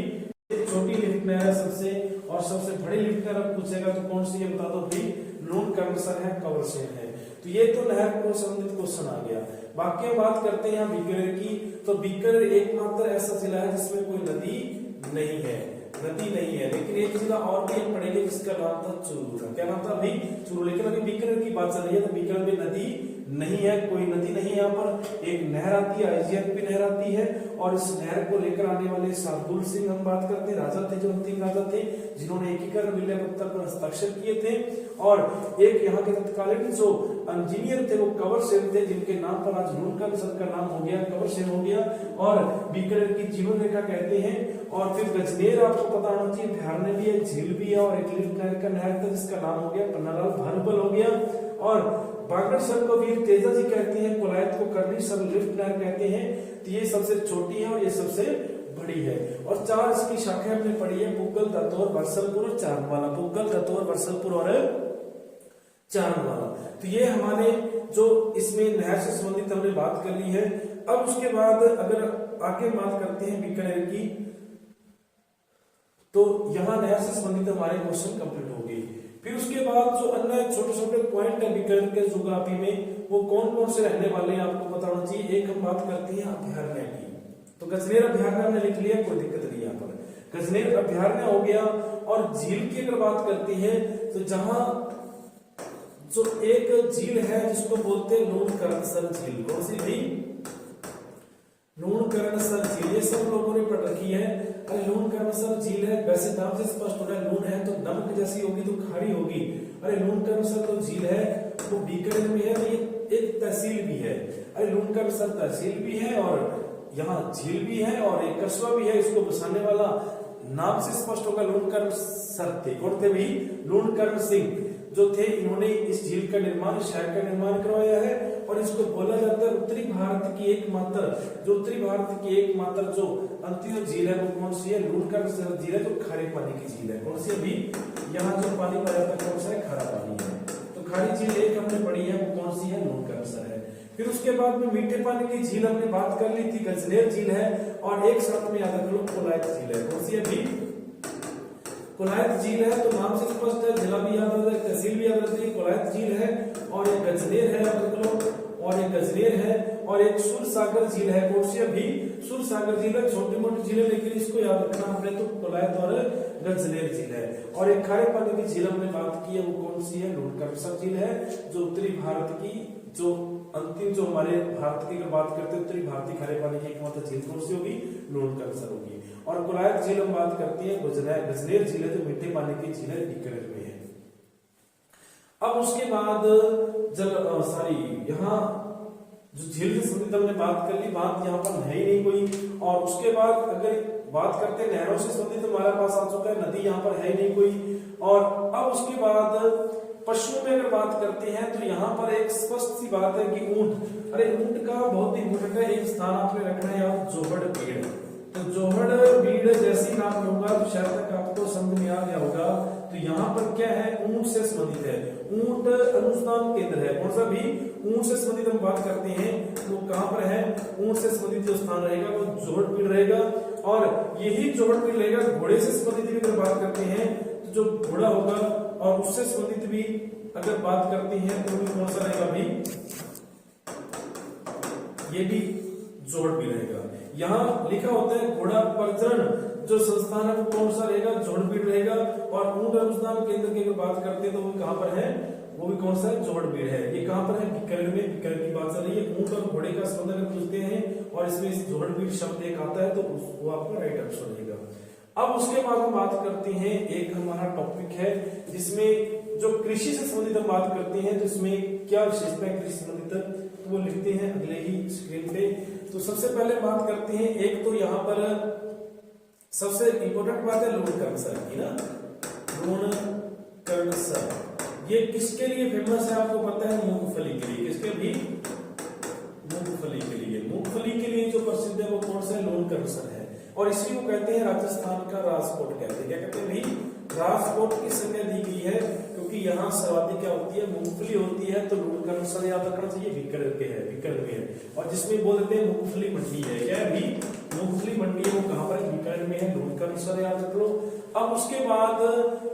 [SPEAKER 1] छोटी लिफ्ट नहर है सबसे, और सबसे बड़ी लिफ्ट नहर पूछेगा तो कौन सी है बता दो भाई, लूणकरणसर है, कवरसेल है। तो ये तो नहर को संबंधित क्वेश्चन आ गया। बाकी हम बात करते हैं यहाँ बीकानेर की। तो बीकानेर एकमात्र ऐसा जिला है जिसमें कोई नदी नहीं है, नदी नहीं है। लेकिन एक जिला और भी हम पढ़ेंगे जिसका नाम था चूरू। क्या नाम था भाई, चूरू। लेकिन अभी बीकानेर की बात चल रही है तो बीकानेर में नदी नहीं है, कोई नदी नहीं है। यहाँ पर एक नहर आती है, आईजीएफपी नहर आती है, और इस नहर को लेकर आने वाले शार्दुल सिंह हम बात करते हैं, राजा थे, जो अंतिम राजा थे जिन्होंने एकीकरण विलय पत्र पर हस्ताक्षर किए थे। और एक यहाँ के तत्कालीन जो इंजीनियर थे वो कवरसेल थे, जिनके नाम पर आज लूणकरणसर का नाम हो गया, कवरसेल हो गया, और बीकानेर की जीवन रेखा कहते हैं। और फिर गजनेर आपको पता होना चाहिए, अभ्यारण्य भी है, झील भी है, और एक लिफ्ट नहर का नहर था जिसका नाम हो गया पन्नालाल बारूपाल हो गया। और बांगड़सर को वीर तेजा जी कहते हैं, कोलायत को करनीसर लिफ्ट नहर कहते हैं। तो ये सबसे छोटी है और ये सबसे बड़ी है। और चार इसकी शाखाएं हमने पढ़ी है, पुग्गल, दतौर, बरसलपुर और चारनवाला। पुग्गल, दतौर, बरसलपुर और चारनवाला। तो ये हमारे जो इसमें नहर से संबंधित हमने बात कर ली है। अब उसके बाद अगर आगे बात करते हैं बीकानेर की, तो यहाँ नहर से संबंधित हमारे क्वेश्चन कंप्लीट हो गए। फिर उसके बाद जो अन्य छोटे छोटे पॉइंट है बीकानेर के ज्योग्राफी में, वो कौन कौन से रहने वाले हैं आपको पता होना चाहिए। एक हम बात करते हैं अभ्यारण्य की, तो गजनेर अभ्यारण्य हमने लिख लिया, कोई दिक्कत नहीं यहाँ पर, गजनेर अभ्यारण्य हो गया। और झील की अगर बात करते हैं तो जहां जो एक झील है जिसको बोलते हैं लूणकरणसर झील। कौन सी भी, लूणकरणसर झील, ये सब लोगों ने पढ़ रखी है। अरे लूणकरणसर झील है, वैसे नाम से स्पष्ट हो रहा है, लूण है तो नमक जैसी होगी तो खारी होगी। अरे लूणकरणसर तो झील है वो बीकानेर में है, तो ये एक तहसील भी है। अरे लूणकरणसर तहसील भी है और यहाँ झील भी है और एक कस्बा भी है। इसको बसाने वाला नाम से स्पष्ट होगा, लूणकरणसर थे। कौन थे भाई, लूणकरण सिंह जो थे, इन्होंने इस झील का निर्माण, शहर का निर्माण करवाया है। और इसको बोला जाता है उत्तरी भारत की एकमात्र, जो उत्तरी भारत की एकमात्र जो अंतिम झील है वो कौन सी है, लूणकरणसर झील है, जो खारे पानी की झील है। कौन सी अभी यहाँ जो पानी पाया जाता है कौन सा है, खारा पानी है। तो खारी झील एक हमने पढ़ी है, वो कौन सी है, लूणकरणसर है। फिर उसके बाद में मीठे पानी की झील हमने बात कर ली थी, गजनेर झील है। और एक साथ में याद रख लो कोलायत झील है। कौन सी है अभी, कोलायत झील है। तो नाम से स्पष्ट है, जिला भी याद रहता है, तहसील भी याद रहती है, कोलायत झील है। और एक गजनेर है, याद रख लो, और एक गजनेर है। और एक सुरसागर झील है। कौन सी अभी, सुरसागर झील है। छोटी मोटी झील है लेकिन इसको याद रखना हमने, तो कोलायत और गजनेर झील है। और एक खारे पानी की झील हमने बात की है, वो कौन सी है, लूणकरणसर झील है, जो उत्तरी भारत की जो अंतिम जो हमारे भारत की अगर बात करते हैं उत्तरी भारतीय खारे पानी की एकमात्र झील कौन सी होगी, लूणकरणसर होगी। और कोलायत झील हम बात करते हैं, गजनेर झील है जो मीठे पानी की झील है, बीकानेर में है। अब उसके बाद यहाँ जो झील से संबंधित हमने बात कर ली, बात यहाँ पर है ही नहीं कोई। और उसके बाद अगर बात करते हैं नहरों से संबंधित हमारे पास आ चुका है, नदी यहाँ पर है नहीं कोई। और अब उसके बाद पशुओं में अगर बात करते हैं तो यहाँ पर एक स्पष्ट सी बात है कि ऊंट। अरे ऊंट का बहुत ही इंपोर्टेंट है, एक स्थान आपने रखना है यहाँ जोहड़ भीड़। तो जोहड़ भीड़ जैसे ही नाम होगा तो शायद तक आपको समझ में आ गया होगा। तो यहाँ पर क्या है, ऊंट से संबंधित है, ऊंट अनुसंधान केंद्र है। कौन सा भी ऊंट से संबंधित हम बात करते हैं तो कहाँ पर है, ऊंट से संबंधित जो स्थान रहेगा वो जोहड़ भीड़ रहेगा। और यही जोहड़ भीड़ रहेगा घोड़े से संबंधित भी अगर बात करते हैं तो जो घोड़ा होगा और उससे संबंधित भी अगर बात करते हैं तो भी कौन सा रहेगा भी, ये भी जोहड़ भीड़ रहेगा। यहाँ लिखा होता है घोड़ा प्रजनन जो संस्थान है वो कौन सा रहेगा, जोहड़ भीड़ रहेगा। और ऊंट अनुसंधान केंद्र की अगर बात करते हैं तो वो कहाँ पर है, वो भी कौन सा है, जोहड़ भीड़ है। ये कहाँ पर है, बीकानेर में। बीकानेर की बात चल रही है। ऊंट और घोड़े का संबंध अगर पूछते हैं और इसमें जोहड़ भीड़ शब्द एक आता है तो वो आपका राइट आंसर रहेगा। अब उसके बाद हम बात करते हैं, एक हमारा टॉपिक है जिसमें जो कृषि से संबंधित हम बात करते हैं तो इसमें क्या विशेषता है कृषि से संबंधित, तो वो लिखते हैं अगले ही स्क्रीन पे। तो सबसे पहले बात करते हैं, एक तो यहाँ पर सबसे इंपॉर्टेंट बात है लोन कर्मसर की ना, लोन कर्मसर। ये किसके लिए फेमस है आपको पता है, मूंगफली के लिए। किसके भी, मूंगफली के लिए। मूंगफली के लिए जो प्रसिद्ध है वो कौन सा है, लोन कर्मसर है। और इसी को कहते हैं राजस्थान का राजकोट कहते हैं। क्या कहते हैं भाई, राजकोट की संज्ञा दी गई है क्योंकि यहाँ सर्वाधिक क्या होती है, मूंगफली होती है। तो लोन कर्मसर याद रखना चाहिए, बीकानेर के है, बीकानेर में है। और जिसमें बोल देते हैं मूंगफली मंडी है, क्या है भी, मूंगफली मंडी है, वो कहाँ पर है, बीकानेर में है। लोन कर्मसर याद रख लो। अब उसके बाद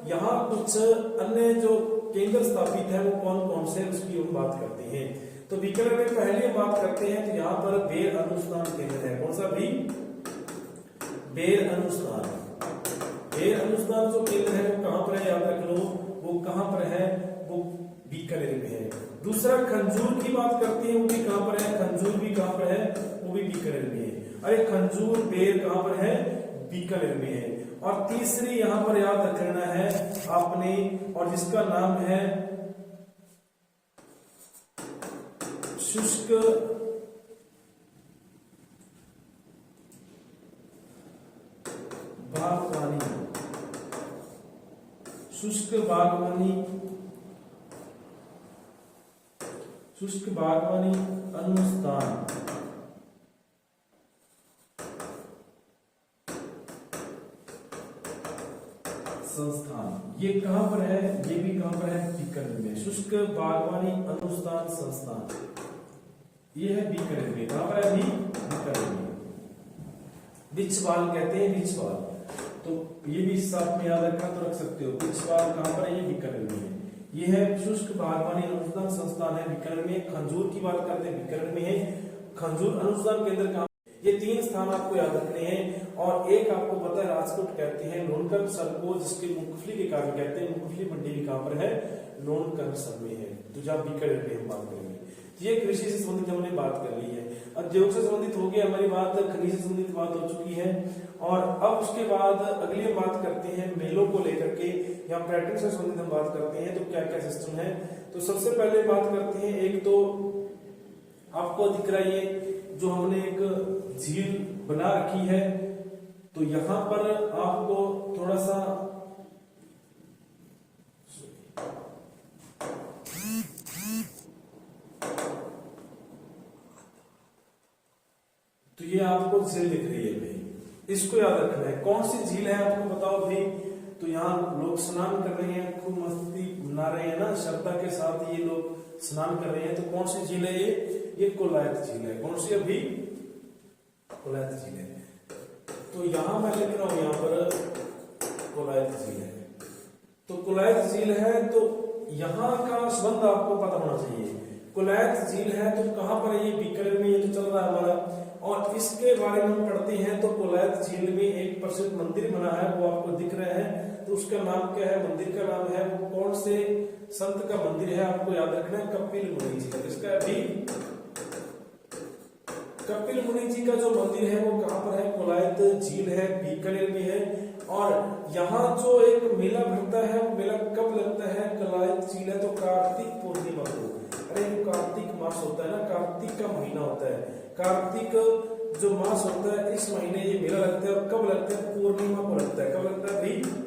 [SPEAKER 1] यहाँ कुछ अन्य जो केंद्र स्थापित है वो कौन कौन से, उसकी हम बात करते हैं। तो बीकानेर में पहले बात करते हैं तो यहाँ पर बेर अनुसंधान केंद्र है। कौन सा भी, बेर अनुसंधान। बेर अनुसंधान जो केंद्र है वो कहाँ पर है, याद रख लो, वो कहाँ पर है, वो बीकानेर में है। दूसरा खंजूर की बात करते हैं, वो भी कहाँ पर है, खंजूर भी कहाँ पर है, वो भी बीकानेर में है। अरे खंजूर बेर कहाँ पर है, बीकानेर में है। और तीसरी यहाँ पर याद रखना है आपने, और जिसका नाम है शुष्क बागवानी, शुष्क बागवानी, शुष्क बागवानी अनुसंधान संस्थान। ये कहां पर है, ये भी कहां पर है, बीकानेर में। शुष्क बागवानी अनुसंधान संस्थान ये है बीकानेर में। कहां पर है, बीकानेर में। बिछवाल कहते हैं, बिछवाल। तो ये भी साथ में याद रखना तो रख सकते हो। बिछवाल कहां पर है, ये बीकानेर में है। ये है शुष्क बागवानी अनुसंधान संस्थान है, बीकानेर में। खंजूर की बात करते हैं, बीकानेर में है। खंजूर अनुसंधान केंद्र कहां, ये 3 स्थान आपको याद रखने हैं। और एक आपको पता है राजकोट कहते हैं, लोनकरमसर को जिसके मूंगफली के कारण कहते हैं, मूंगफली मंडी भी कहां पर है, लोनकरमसर में है। तो जब बीकानेर में हम बात करेंगे, ये कृषि से संबंधित हमने बात कर ली है। उद्योग से संबंधित हो गया हमारी बात, खनिज से संबंधित बात हो चुकी है। और अब उसके बाद अगली हम बात करते हैं मेलों को लेकर के, या पर्यटन से संबंधित हम बात करते हैं तो क्या क्या सिस्टम है। तो सबसे पहले बात करते हैं, एक तो आपको दिख रहा है ये जो हमने एक झील बना रखी है। तो यहां पर आपको थोड़ा सा तो ये आपको झील दिख रही है भाई, इसको याद रखना है। कौन सी झील है आपको बताओ भाई। तो यहाँ लोग स्नान कर रहे हैं, खूब मस्ती मना रहे हैं ना, श्रद्धा के साथ ये लोग स्नान कर रहे हैं। तो कौन सी झील है ये कोलायत झील है। कौन सी अभी, कोलायत झील है। तो यहां मैं लिख रहा हूं, यहाँ पर कोलायत झील है। तो कोलायत झील है तो यहाँ का संबंध आपको पता होना चाहिए। कोलायत झील है तो कहां पर है, ये बीकानेर में, ये तो चल रहा है हमारा। और इसके बारे में हम पढ़ते हैं तो कोलायत झील में एक प्रसिद्ध मंदिर बना है, वो आपको दिख रहा है। तो उसका नाम क्या है, मंदिर का नाम है, वो कौन से संत का मंदिर है आपको याद रखना है, कपिल मुनि जी का। इसका अभी कपिल मुनि जी का जो मंदिर है वो कहां पर है, कोलायत झील है, बीकानेर में है। और यहाँ जो एक मेला भरता है, वो मेला कब लगता है, कोलायत झील है तो कार्तिक पूर्णिमा को। अरे जो कार्तिक मास होता है ना, कार्तिक का महीना होता है, कार्तिक जो मास होता है इस महीने ये मेला लगता है, और कब लगता है? पूर्णिमा को लगता है। कब लगता है भाई?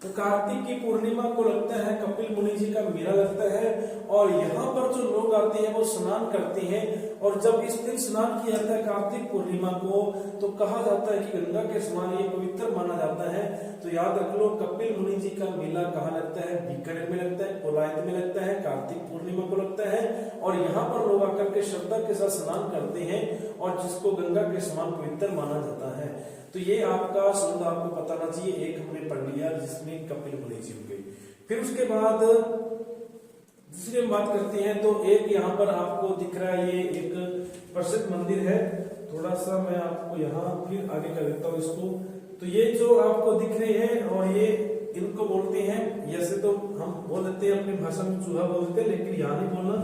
[SPEAKER 1] तो कार्तिक की पूर्णिमा को लगता है, कपिल मुनि जी का मेला लगता है, और यहाँ पर जो लोग आते हैं वो स्नान करते हैं। और जब इस दिन स्नान किया जाता है कार्तिक पूर्णिमा को, तो कहा जाता है कि गंगा के समान ये पवित्र माना जाता है। तो याद रख लो, कपिल मुनि जी का मेला कहाँ लगता है? बीकानेर में लगता है, कोलायत में लगता है, कार्तिक पूर्णिमा को लगता है। और यहाँ पर लोग आकर के श्रद्धा के साथ स्नान करते हैं, और जिसको गंगा के समान पवित्र माना जाता है। तो ये आपका शब्द आपको पता होना चाहिए। एक हमने पढ़ लिया जिसमें कपिल मुनि जी हो गए। फिर उसके बाद दूसरी बात करते हैं, तो एक यहाँ पर आपको दिख रहा है, ये एक प्रसिद्ध मंदिर है। थोड़ा सा मैं आपको यहाँ फिर आगे कर देता हूँ इसको। तो ये जो आपको दिख रहे हैं, और ये इनको बोलते हैं, जैसे तो हम बोल देते हैं अपनी भाषा में चूहा बोलते हैं, लेकिन यहाँ नहीं बोलना,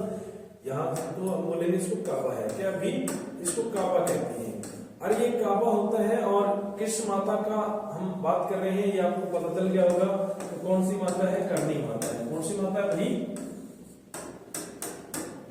[SPEAKER 1] यहाँ तो हम बोलेंगे इसको काबा है। क्या भी इसको काबा कहते हैं। अरे ये काबा होता है, और किस माता का हम बात कर रहे हैं ये आपको पता चल गया होगा। तो कौन सी माता है? करणी माता है। कौन सी माता है भाई?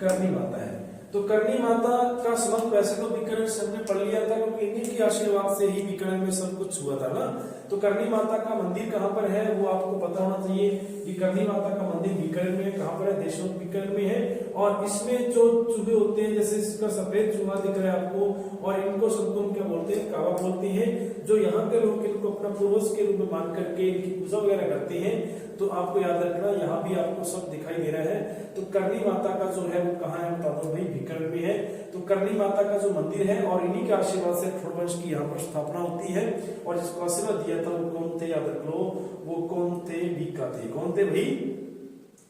[SPEAKER 1] करणी माता है। तो करणी माता का संबंध वैसे तो बीकानेर से हमने पढ़ लिया था, क्योंकि इन्हीं की आशीर्वाद से ही बीकानेर में सब कुछ हुआ था ना। तो करणी माता का मंदिर कहाँ पर है वो आपको पता होना चाहिए कि करणी माता का मंदिर बीकानेर में है। कहाँ पर है? देशमुख बीकानेर में है। और इसमें जो चूहे होते हैं, जैसे इसका सफेद चूहा दिख रहा है आपको, और इनको सबको क्या बोलते हैं? काबा बोलते हैं। जो यहाँ के लोग इनको अपना पूर्वज के रूप में मान करके इनकी पूजा वगैरह करते हैं। तो आपको याद रखना, यहाँ भी आपको सब दिखाई दे रहा है। तो करणी माता का जो है वो कहाँ है बता दो भाई? बीकानेर में है। तो करणी माता का जो मंदिर है, और इन्हीं के आशीर्वाद से ठोडवंश की यहाँ पर स्थापना होती है। और जिसको आशीर्वाद दिया था वो कौन थे? याद रख लो, वो कौन थे? बीका थे। कौन थे भाई?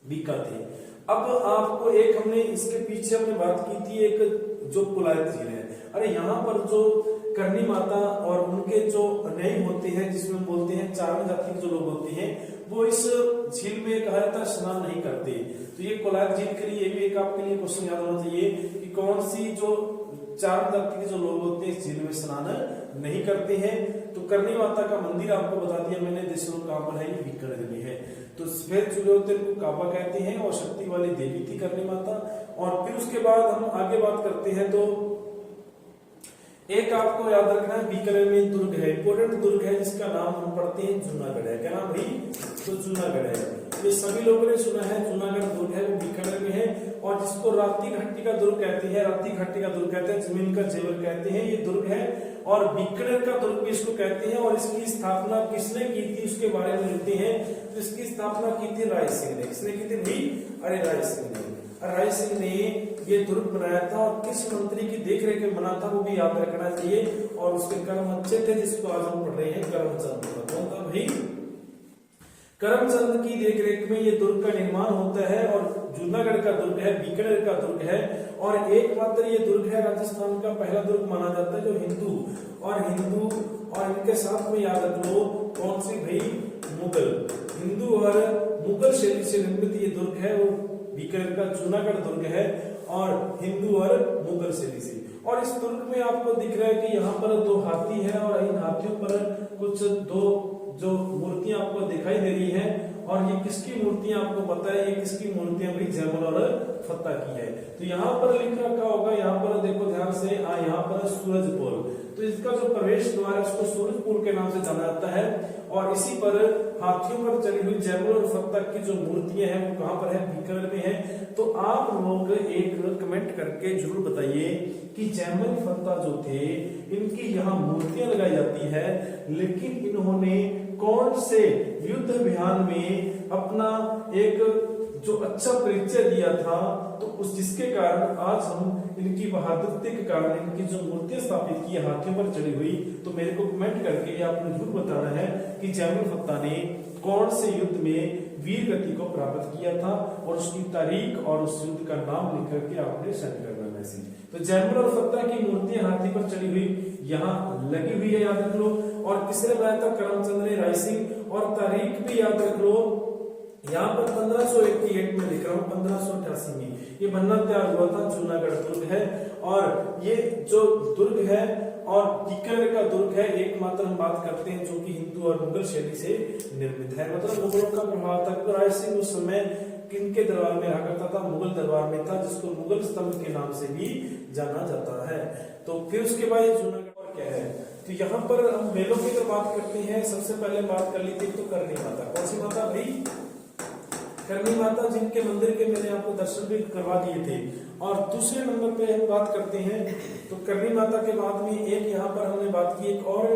[SPEAKER 1] बीका थे। अब आपको एक हमने इसके पीछे हमने बात की थी, एक जो कोलायत झील है। अरे यहाँ पर जो करणी माता और उनके जो अनुयायी होते हैं, जिसमें बोलते हैं चारण जाति के जो लोग होते हैं, वो इस झील में कहा जाता है स्नान नहीं करते। तो ये कोलायत झील के लिए भी एक आपके लिए क्वेश्चन याद होना चाहिए कि कौन सी जो चारण जाति के जो लोग होते हैं इस झील में स्नान नहीं करते हैं। तो करणी माता का मंदिर आपको बता दिया मैंने, देशलोक कहाँ पर है? ये बीकानेर में है। तो सफेद चूहे होते हैं उनको काबा कहते हैं, और शक्ति वाली देवी थी करणी माता। और फिर उसके बाद हम आगे बात करते हैं, तो एक आपको याद रखना है, बीकानेर में दुर्ग है, इंपोर्टेंट दुर्ग है, जिसका नाम हम पढ़ते हैं जूनागढ़ है। क्या नाम भाई? तो जूनागढ़ है। ये सभी लोगों ने सुना है, जूनागढ़ दुर्ग है वो बीकानेर में है। और जिसको राती घाटी का दुर्ग कहते हैं, राती घाटी का दुर्ग कहते हैं, जमीन का जेवर कहते हैं, ये दुर्ग है। और बीकानेर का दुर्ग भी इसको कहते हैं। और इसकी स्थापना किसने की थी उसके बारे में लिखते हैं। तो इसकी स्थापना की थी राय सिंह ने। किसने की थी भाई? अरे राय सिंह ने। राय सिंह ने ये दुर्ग बनाया था, और किस मंत्री की देखरेख में बना था वो भी याद रखना चाहिए। और उसके कर्म अच्छे थे, जिसको आज हम पढ़ रहे हैं करमचंद। कौन था भाई? करमचंद की देखरेख में ये दुर्ग का निर्माण होता है। और जूनागढ़ का दुर्ग है, बीकानेर का दुर्ग है, और एकमात्र ये दुर्ग है राजस्थान का पहला दुर्ग माना जाता है जो हिंदू और इनके साथ में याद रख लो कौन सी भाई? मुगल। हिंदू और मुगल शैली से निर्मित ये दुर्ग है, वो बीकानेर का जूनागढ़ दुर्ग है, और हिंदू और मुगल शैली से। और इस दुर्ग में आपको दिख रहा है कि यहाँ पर 2 हाथी है, और इन हाथियों पर कुछ 2 जो मूर्तियां आपको दिखाई दे रही हैं। और ये किसकी मूर्तियां आपको पता है? ये किसकी मूर्तियां भाई? जैमल और फत्ता की है। तो यहाँ पर लिख रखा होगा, यहाँ पर देखो ध्यान से, यहाँ पर सूरजपोल। तो इसका जो प्रवेश द्वार है उसको सूरजपोल के नाम से जाना जाता है। और इसी पर हाथियों पर चली हुई जैमल और फत्ता की जो मूर्तियां हैं वो कहाँ पर है? बीकानेर में है। तो आप लोग एक कमेंट करके जरूर बताइए कि जैमल फत्ता जो थे इनकी यहाँ मूर्तियां लगाई जाती है, लेकिन इन्होंने कौन से युद्ध अभियान में अपना एक जो अच्छा परिचय दिया था, तो उस जिसके कारण आज हम इनकी बहादुरी के कारण इनकी जो मूर्तियां स्थापित की हाथियों पर चढ़ी हुई। तो मेरे को कमेंट करके आपने जरूर बताना है कि जैमल फत्ता ने कौन से युद्ध में वीर गति को प्राप्त किया था, और उसकी तारीख और उस युद्ध का नाम लिख करके आपने सेंड करना मैसेज। तो जैमल और फत्ता की मूर्तियां हाथी पर चढ़ी हुई यहाँ लगी हुई है, याद रख लो। और किसने बनाया था? करमचंद ने, राय सिंह। और तारीख भी याद रख लो, यहाँ पर 1588 में लिख रहा हूँ, 1588 में ये बनना तैयार हुआ था। जूनागढ़ दुर्ग है, और ये जो दुर्ग है और बीकानेर का दुर्ग है, एकमात्र हम बात करते हैं जो कि हिंदू और मुगल शैली से निर्मित है। मतलब मुगलों का प्रभाव था। राय सिंह उस समय किनके दरबार में रहा करता था? मुगल दरबार में था, जिसको मुगल स्तंभ के नाम से भी जाना जाता है। तो फिर उसके बाद जूनागढ़ और क्या है, तो यहाँ पर हम मेलों की अगर बात करते हैं, सबसे पहले बात कर ली थी तो करनी माता। कौन सी माता भाई? करनी माता, जिनके मंदिर के मैंने आपको दर्शन भी करवा दिए थे। और दूसरे नंबर पे हम बात करते हैं तो करनी माता के बाद में एक यहाँ पर हमने बात की, एक और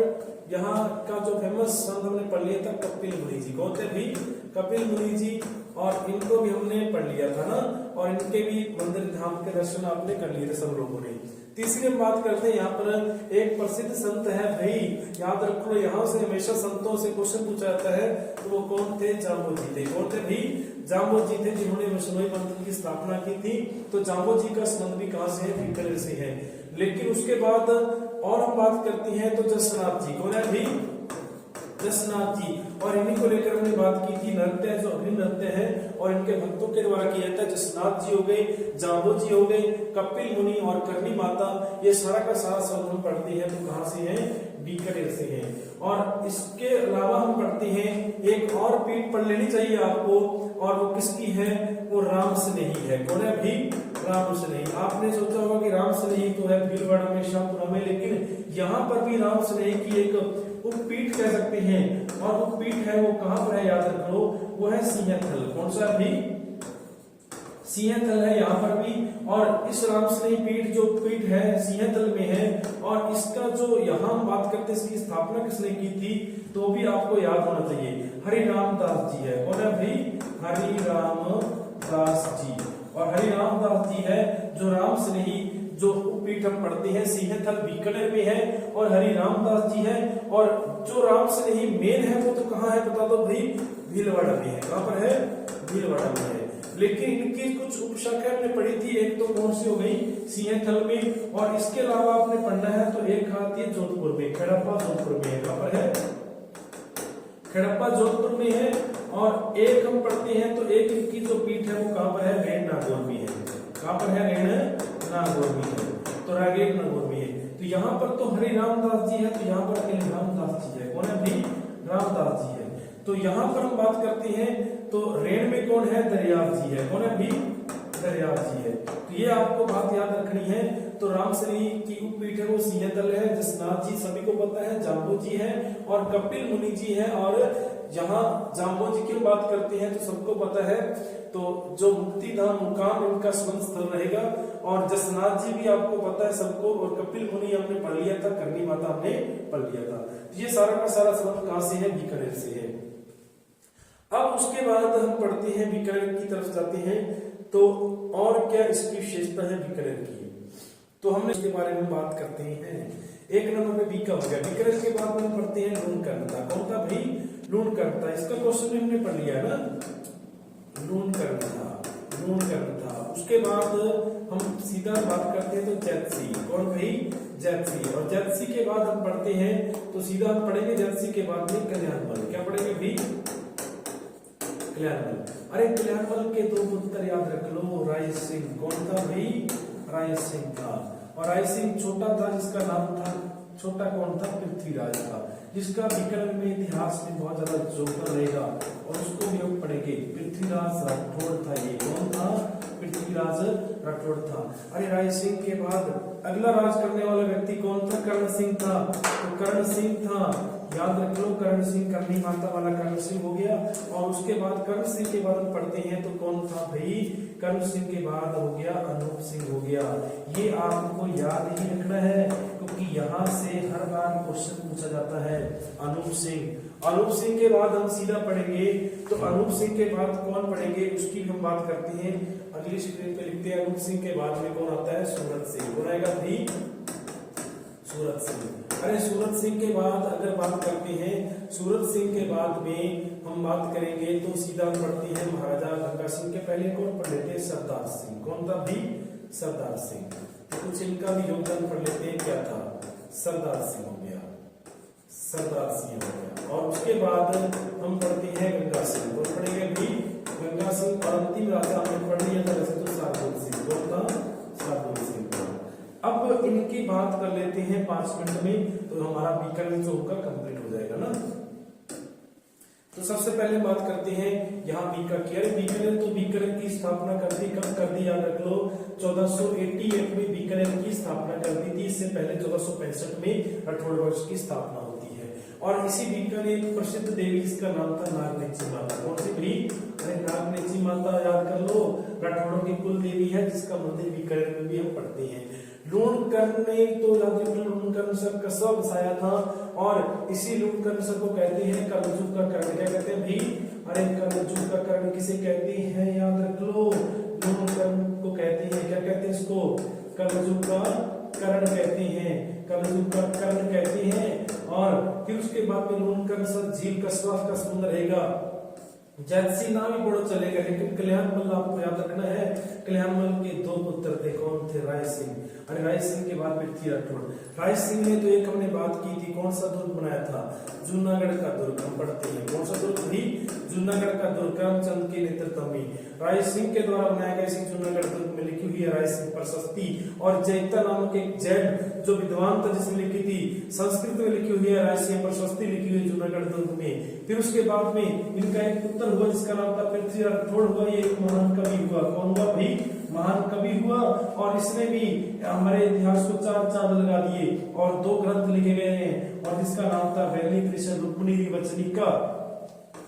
[SPEAKER 1] यहाँ का जो फेमस संत हमने पढ़ लिया था कपिल मुनि जी। कौन थे भी? कपिल मुनि जी। और इनको भी हमने पढ़ लिया था ना, और इनके भी मंदिर धाम के दर्शन आपने कर लिए थे सब लोगों ने। तीसरी हम बात करते हैं, यहाँ पर एक प्रसिद्ध संत है भाई, याद रख लो, यहाँ से हमेशा संतों से क्वेश्चन पूछा जाता है, तो वो कौन थे? जाम्बोजी थे। कौन थे भाई? जाम्बोजी थे, जिन्होंने वैष्णवी पंथ की स्थापना की थी। तो जाम्बोजी का संबंध भी कहाँ से है? बीकानेर से है। लेकिन उसके बाद और हम बात करते हैं तो जसनाथ जी। कौन है भाई? जसनाथ जी। और इन्हीं को लेकर हमने बात की थी, नृत्य जो अभिन्न नृत्य है और इनके भक्तों के द्वारा किया जाता है। जसनाथ जी हो गए, जाम्बो जी हो गए, कपिल मुनि और करनी माता, ये सारा का सारा सब हम पढ़ते हैं तो कहाँ से है? बीकानेर से है। और इसके अलावा हम पढ़ते हैं एक और पीठ पढ़ लेनी चाहिए आपको, और वो किसकी है? वो राम स्नेही है। कौन है भी? राम स्नेही। आपने सोचा होगा कि राम स्नेही तो है भीलवाड़ा में, शाहपुरा में, लेकिन यहाँ पर भी राम स्नेही की एक उपपीठ कह सकते हैं, और उपपीठ है वो कहाँ पर है? याद रख लो, वो है सिंहथल। कौन सा भी? सिंहथल है यहाँ पर भी। और इस राम स्नेही पीठ जो पीठ है सिंहथल में है, और इसका जो यहाँ हम बात करते हैं इसकी स्थापना किसने की थी, तो भी आपको याद होना चाहिए, हरिराम दास जी है। कौन है भाई? हरिराम दास जी। और हरिराम दास जी है जो राम स्नेही जो पीठ हम पढ़ते हैं सिंहथल बीकानेर में है, और हरिराम दास जी है। और जो राम स्नेही मेन है वो तो कहाँ है बता दो भाई? भीलवाड़ा में है। कहाँ पर है? भीलवाड़ा में है। लेकिन इनकी कुछ उपशाखाएं हमने पढ़ी थी, एक तो कौन सी हो गई? सिंहथल में, और इसके अलावा आपने पढ़ना है तो एक आती है जोधपुर में, खड़प्पा जोधपुर में है। कहाँ पर है? खड़प्पा जोधपुर में है। और एक हम पढ़ते हैं तो एक इनकी जो पीठ है वो कहाँ पर है? रेण नागौर में है। कहाँ पर है? रेण नागौर में है, तो रागेर नागौर में है। तो यहाँ पर तो हरिराम दास जी है, तो यहाँ पर अकेले रामदास जी है। कौन है भाई? रामदास जी है। तो यहाँ पर हम बात करते हैं तो रेण में कौन है? दरियाव जी है। कौन है भाई? दरियाव जी है। तो ये आपको बात याद रखनी है। तो राम स्नेही की उपपीठ है वो सिंहथल है, जसनाथ जी सभी को पता है, जाम्बो जी है, और कपिल मुनि जी है। और यहाँ जाम्बो जी की बात करते हैं तो सबको पता है, तो जो मुक्तिधाम मुकाम इनका स्मरण स्थल रहेगा। और जसनाथ जी भी आपको पता है सबको, और कपिल मुनि हमने पढ़ लिया था, करनी माता हमने पढ़ लिया था। तो ये सारा का सारा संबंध कहाँ से है? बीकानेर से है। अब उसके बाद हम पढ़ते हैं बीकानेर की तरफ जाते हैं, तो और क्या इसकी विशेषता है बीकानेर की, तो हमने इसके बारे में बात करते हैं। एक नंबर पे बीका हो गया। बीकानेर के बाद हम पढ़ते हैं लूणकरणता। कौन था भाई? लूणकरणता। इसका क्वेश्चन भी हमने पढ़ लिया ना, लूणकरणता। उसके बाद हम सीधा बात करते हैं तो जैतसी। कौन भाई? जैतसी। और जैतसी के बाद हम पढ़ते हैं तो सीधा हम पढ़ेंगे जैतसी के बाद में कल्याणमल। क्या पढ़ेंगे भाई? कल्याणमल। अरे कल्याणमल के दो पुत्र याद रख लो, राय सिंह। कौन था भाई? राय सिंह था। और राय सिंह छोटा था, जिसका नाम था, छोटा कौन था? पृथ्वीराज था, जिसका बीकानेर में इतिहास में बहुत ज्यादा योगदान रहेगा, और उसको भी हम पढ़ेंगे। पृथ्वीराज राठौड़ था। ये कौन था? पृथ्वीराज राठौड़ था। अरे राय सिंह के बाद अगला राज करने वाला व्यक्ति कौन था? कर्ण सिंह था। तो कर्ण सिंह था, याद रख लो, कर्ण सिंह, करनी माता वाला कर्ण सिंह हो गया। और उसके बाद कर्ण सिंह के बाद हम पढ़ते हैं तो कौन था भाई? कर्ण सिंह के बाद हो गया अनूप सिंह हो गया। ये आपको याद ही रखना है, क्योंकि यहाँ से हर बार क्वेश्चन पूछा जाता है। अनूप सिंह के बाद हम सीधा पढ़ेंगे, तो अनूप सिंह के बाद कौन पढ़ेंगे उसकी हम बात करते हैं। अगली स्क्रीन पे लिखते हैं, अनूप सिंह के बाद में कौन आता है? सूरत सिंह। कौन आएगा भाई? सूरत सिंह। अरे सूरत सिंह के बाद अगर बात करते हैं, सूरत सिंह के बाद में हम बात करेंगे तो सीधा पढ़ते हैं महाराजा गंगा सिंह के पहले कौन पढ़ लेते हैं? सरदार सिंह। कौन था भाई? सरदार सिंह। तो कुछ इनका भी योगदान पढ़ लेते हैं, क्या था? सरदार सिंह हो गया, सरदार सिंह हो गया। और उसके बाद हम पढ़ते हैं गंगा सिंह। कौन पढ़ेंगे भाई? गंगा सिंह। और अंतिम राजा हमने पढ़ लिया था वैसे तो शार्दुल सिंह। कौन था? शार्दुल सिंह। अब इनकी बात कर लेते हैं 5 मिनट में, तो हमारा बीकानेर जो होगा कंप्लीट हो जाएगा ना। तो सबसे पहले बात करते हैं यहाँ बीकानेर की। अरे बीकानेर तो बीकानेर की स्थापना कर दी, कब कर दी याद रख लो, 1488 में बीकानेर की स्थापना कर दी थी। इससे पहले 1465 में राठौड़ वंश की स्थापना होती है। और इसी बीकानेर प्रसिद्ध देवी जिसका नाम था नागनेची माता। कौन सी भी? अरे नागनेची माता याद कर लो, राठौड़ों की कुल देवी है, जिसका मंदिर बीकानेर में भी हम पढ़ते हैं। लूणकर्ण ने तो लूणकर्ण सर कस्बा बसाया था, और इसी लूणकर्ण सर को कहते हैं कलजुग का कर्ण। क्या कहते हैं भाई? अरे कलजुग का कर्ण किसे कहते हैं याद रख लो, लूणकर्ण को कहते हैं। क्या कहते हैं इसको? कलजुग का कर्ण कहते हैं, कलजुग का कर्ण कहते हैं। और फिर उसके बाद में लूणकर्ण सर झील कस्बा का समुद्र रहेगा। जैसी नाम ही बड़ो चलेगा, लेकिन कल्याणमल आपको याद रखना है। कल्याणमल के दो पुत्र थे, कौन थे? राय सिंह। अरे राय सिंह के बाद पृथ्वी राठौड़। राय सिंह ने तो एक हमने बात की थी, कौन सा दुर्ग बनाया था? जूनागढ़ का दुर्ग हम पढ़ते हैं। कौन सा दुर्ग भी? जूनागढ़ का दुर्ग करमचंद के नेतृत्व में राय सिंह के द्वारा बनाया गया। इसी जूनागढ़ दुर्ग में लिखी हुई है राय सिंह प्रशस्ति। और जैता नामक एक जैन जो विद्वान था, जिसने लिखी थी, संस्कृत में लिखी हुई है राय सिंह प्रशस्ति, लिखी हुई जूनागढ़ दुर्ग में। फिर उसके बाद में इनका एक पुत्र हुआ जिसका नाम था पृथ्वी राठौड़ हुआ। ये एक महान कवि हुआ। कौन हुआ भी? महान कवि हुआ। और इसने भी हमारे इतिहास को चार चांद लगा दिए और दो ग्रंथ लिखे गए हैं, और जिसका नाम था वैली कृष्ण रुक्मिणी वचनिका।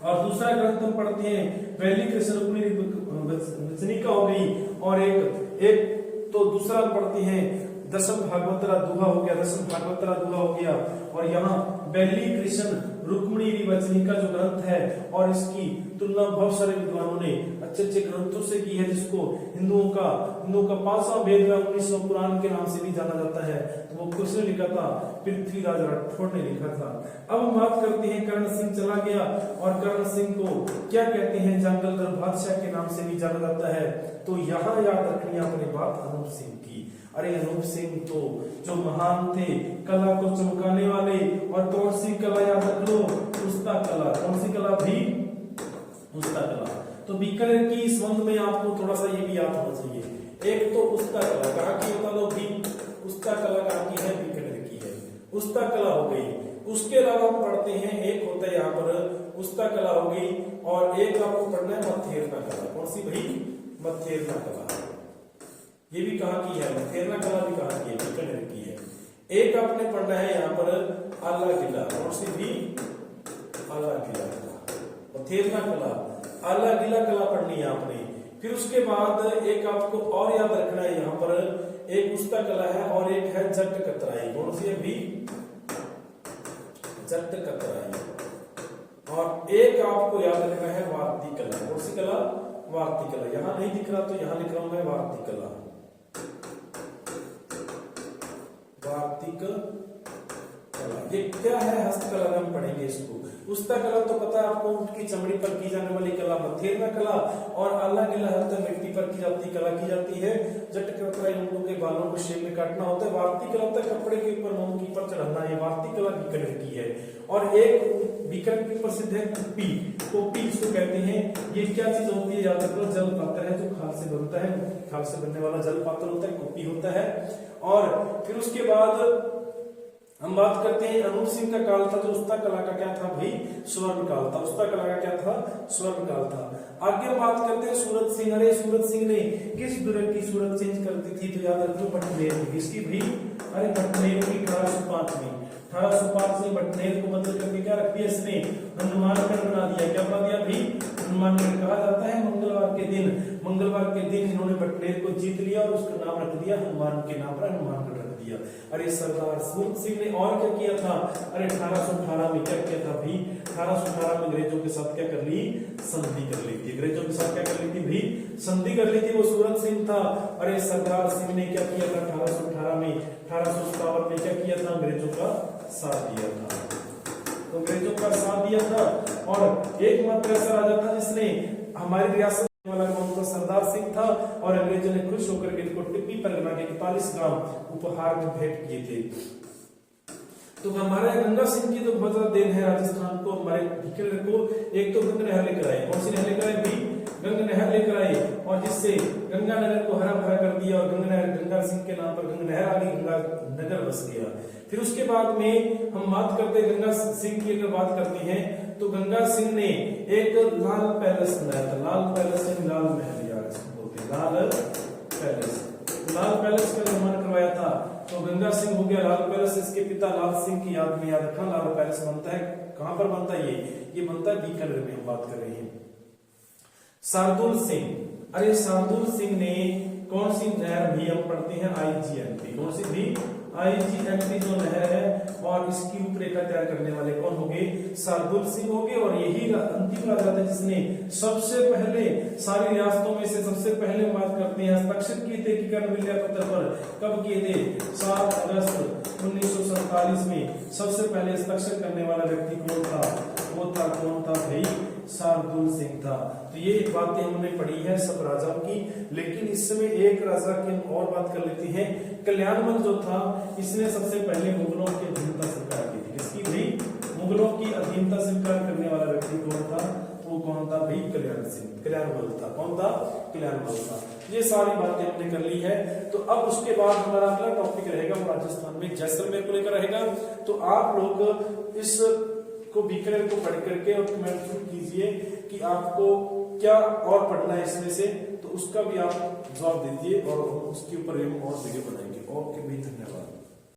[SPEAKER 1] और दूसरा ग्रंथ हम पढ़ते हैं वैली कृष्ण रुक्मिणी वचनिका हो गई, और एक तो दूसरा पढ़ते हैं दशम भागवतरा दुहा हो गया, दशम भागवतरा दुहा हो गया। और यहाँ वैली कृष्ण रुक्मिणी वचनिका जो ग्रंथ है, और इसकी तुलना बहुत सारे विद्वानों ने अच्छे अच्छे ग्रंथों से की है, जिसको हिंदुओं का पांचवा वेद या 19वां पुराण के नाम से भी जाना जाता है। तो वो किसने लिखा था? पृथ्वीराज राठौड़ ने लिखा था। अब हम बात करते हैं, कर्ण सिंह चला गया, और कर्ण सिंह को क्या कहते हैं? जंगलधर बादशाह के नाम से भी जाना जाता है। तो यहाँ याद रखनी है अपनी बात अनूप सिंह की। अरे अनूप सिंह तो जो महान थे, कला को चमकाने वाले। और कौन सी कला याद रख लो? उस्ता कला। कौन सी कला भी? उस्ता कला। तो बीकानेर की संबंध में आपको थोड़ा सा ये भी याद होना चाहिए। एक तो उस्ता कला कहाँ की बता दो भी? उस्ता कला कहाँ की है? बीकानेर की है। उस्ता कला हो गई। उसके अलावा हम पढ़ते हैं, एक होता है यहाँ पर उस्ता कला हो गई, और एक आपको पढ़ना है मथेरना कला। कौन सी भाई? मथेरना कला। ये भी कहाँ की है? मथेरना कला भी कहाँ की है? बीकानेर की है। एक आपने पढ़ना है यहाँ पर आला किला। कौन सी भी? आला किला कला। मथेरना कला, आला किला कला पढ़नी है आपने। फिर उसके बाद एक आपको और याद रखना है यहाँ पर, एक उस्ता कला है और एक है जट कतराई। कौन सी है भी? जट कतराई। और एक आपको याद रखना है वार्ती कला। कौन सी कला? वार्ती कला। यहाँ नहीं दिख रहा तो यहाँ लिख रहा हूं मैं वार्ती कला। वार्तिक कला ये क्या है? हस्तकला में हम पढ़ेंगे इसको। उस्ता कला तो पता है आपको, ऊंट की चमड़ी पर की जाने वाली कला मथेरना कला, और आला किला होता है मिट्टी पर की जाती कला की जाती है। जट कतराई ऊंटों के बालों को शेप में काटना होता है। वार्ती कला होता है कपड़े के ऊपर मोम की पर चढ़ाना है। वार्ती कला बीकानेर की है। और एक बीकानेर की प्रसिद्ध है कुप्पी। कुप्पी जिसको कहते हैं, ये क्या चीज होती है याद रखो? जल पात्र है जो खाल से बनता है, खाल से बनने वाला जल पात्र होता है, कुप्पी होता है। और फिर उसके बाद हम बात करते हैं अनूप सिंह का काल था, जो उस्ता कला का क्या था भाई? स्वर्ण काल था। उस्ता कला का क्या था? स्वर्ण काल था। आगे हम बात करते हैं सूरत सिंह। अरे सूरत सिंह ने किस दुर्ग की सूरत चेंज कर दी थी? तो याद रखो बटनेर की। इसकी भी? अरे बटनेर की 1805 में। 1805 में बटनेर को बदल करके क्या रख दिया इसने? हनुमानगढ़ बना दिया। क्या बना दिया भाई? हनुमानगढ़। कहा जाता है मंगलवार के दिन इन्होंने बटनेर को जीत लिया और उसका नाम रख दिया हनुमान के नाम पर, हनुमानगढ़ रख दिया। अरे सरदार सूरत सिंह ने और क्या किया था? अरे 1818 में क्या किया था भाई? 1818 में अंग्रेजों के साथ क्या कर ली? संधि कर ली थी। अंग्रेजों के साथ क्या कर ली थी भाई? संधि कर ली थी। वो सूरत सिंह था। अरे सरदार सिंह ने क्या किया था 1818 में? 1857 में क्या किया था? अंग्रेजों का साथ दिया था। तो अंग्रेजों का साथ दिया था। और एकमात्र ऐसा राजा था जिसने हमारी रियासत वाला कौन था? सरदार सिंह था। और अंग्रेजों ने खुश होकर के इनको टिप्पी परगना के 41 ग्राम उपहार में भेंट किए थे। तो हमारे गंगा सिंह की तो बहुत ज्यादा देन है राजस्थान को, हमारे बीकानेर को। एक तो गंगा नहर लेकर आए। कौन सी नहर लेकर आए भी? गंगा नहर लेकर आए, और जिससे गंगा नगर को हरा भरा कर दिया। और गंगा सिंह के नाम पर गंगा नहर आ गई, गंगा नगर बस गया। फिर उसके बाद में हम बात करते हैं गंगा सिंह की, अगर बात करते हैं तो गंगा सिंह ने एक लाल पैलेस बनाया था। लाल पैलेस यानी लाल महल, यार इसको बोलते हैं लाल पैलेस। लाल पैलेस का निर्माण करवाया था। तो गंगा सिंह हो गया लाल पैलेस। इसके पिता लाल सिंह की याद में याद रखना लाल पैलेस बनता है। कहां पर बनता है ये बनता है बीकानेर में, हम बात कर रहे हैं। शार्दुल सिंह, अरे शार्दुल सिंह ने कौन सी नहर भी हम पढ़ते हैं आईजीएमटी, कौन सी भी आईजीएमटी जो नहर है, और इसकी रूपरेखा तैयार करने वाले कौन हो गए, शार्दुल सिंह हो गए। और यही अंतिम राजा था जिसने सबसे पहले सारी रियासतों में से सबसे पहले बात करते हैं हस्ताक्षर किए थे एकीकरण विलय पत्र पर। कब किए थे, 7 अगस्त 1947 में सबसे पहले हस्ताक्षर करने वाला व्यक्ति कौन था, वो था कौन था भाई, शार्दुल सिंह था। तो ये बातें हमने पढ़ी है सब राजाओं की, लेकिन इस समय एक राजा की हम और बात कर लेते हैं। कल्याणमल जो था इसने सबसे पहले मुगलों की अधीनता स्वीकार की थी। किसकी भाई, मुगलों की अधीनता स्वीकार करने वाला व्यक्ति कौन था, वो कौन था भाई, कल्याण सिंह, कल्याणमल था। कौन था, कल्याणमल था। ये सारी बातें हमने कर ली है। तो अब उसके बाद हमारा अगला टॉपिक रहेगा वो राजस्थान में जैसलमेर को लेकर रहेगा। तो आप लोग इस को बीकानेर को पढ़ करके और कमेंट कीजिए कि आपको क्या और पढ़ना है इसमें से, तो उसका भी आप जवाब दीजिए और उसके ऊपर हम और वीडियो बनाएंगे। ओके भाई, धन्यवाद।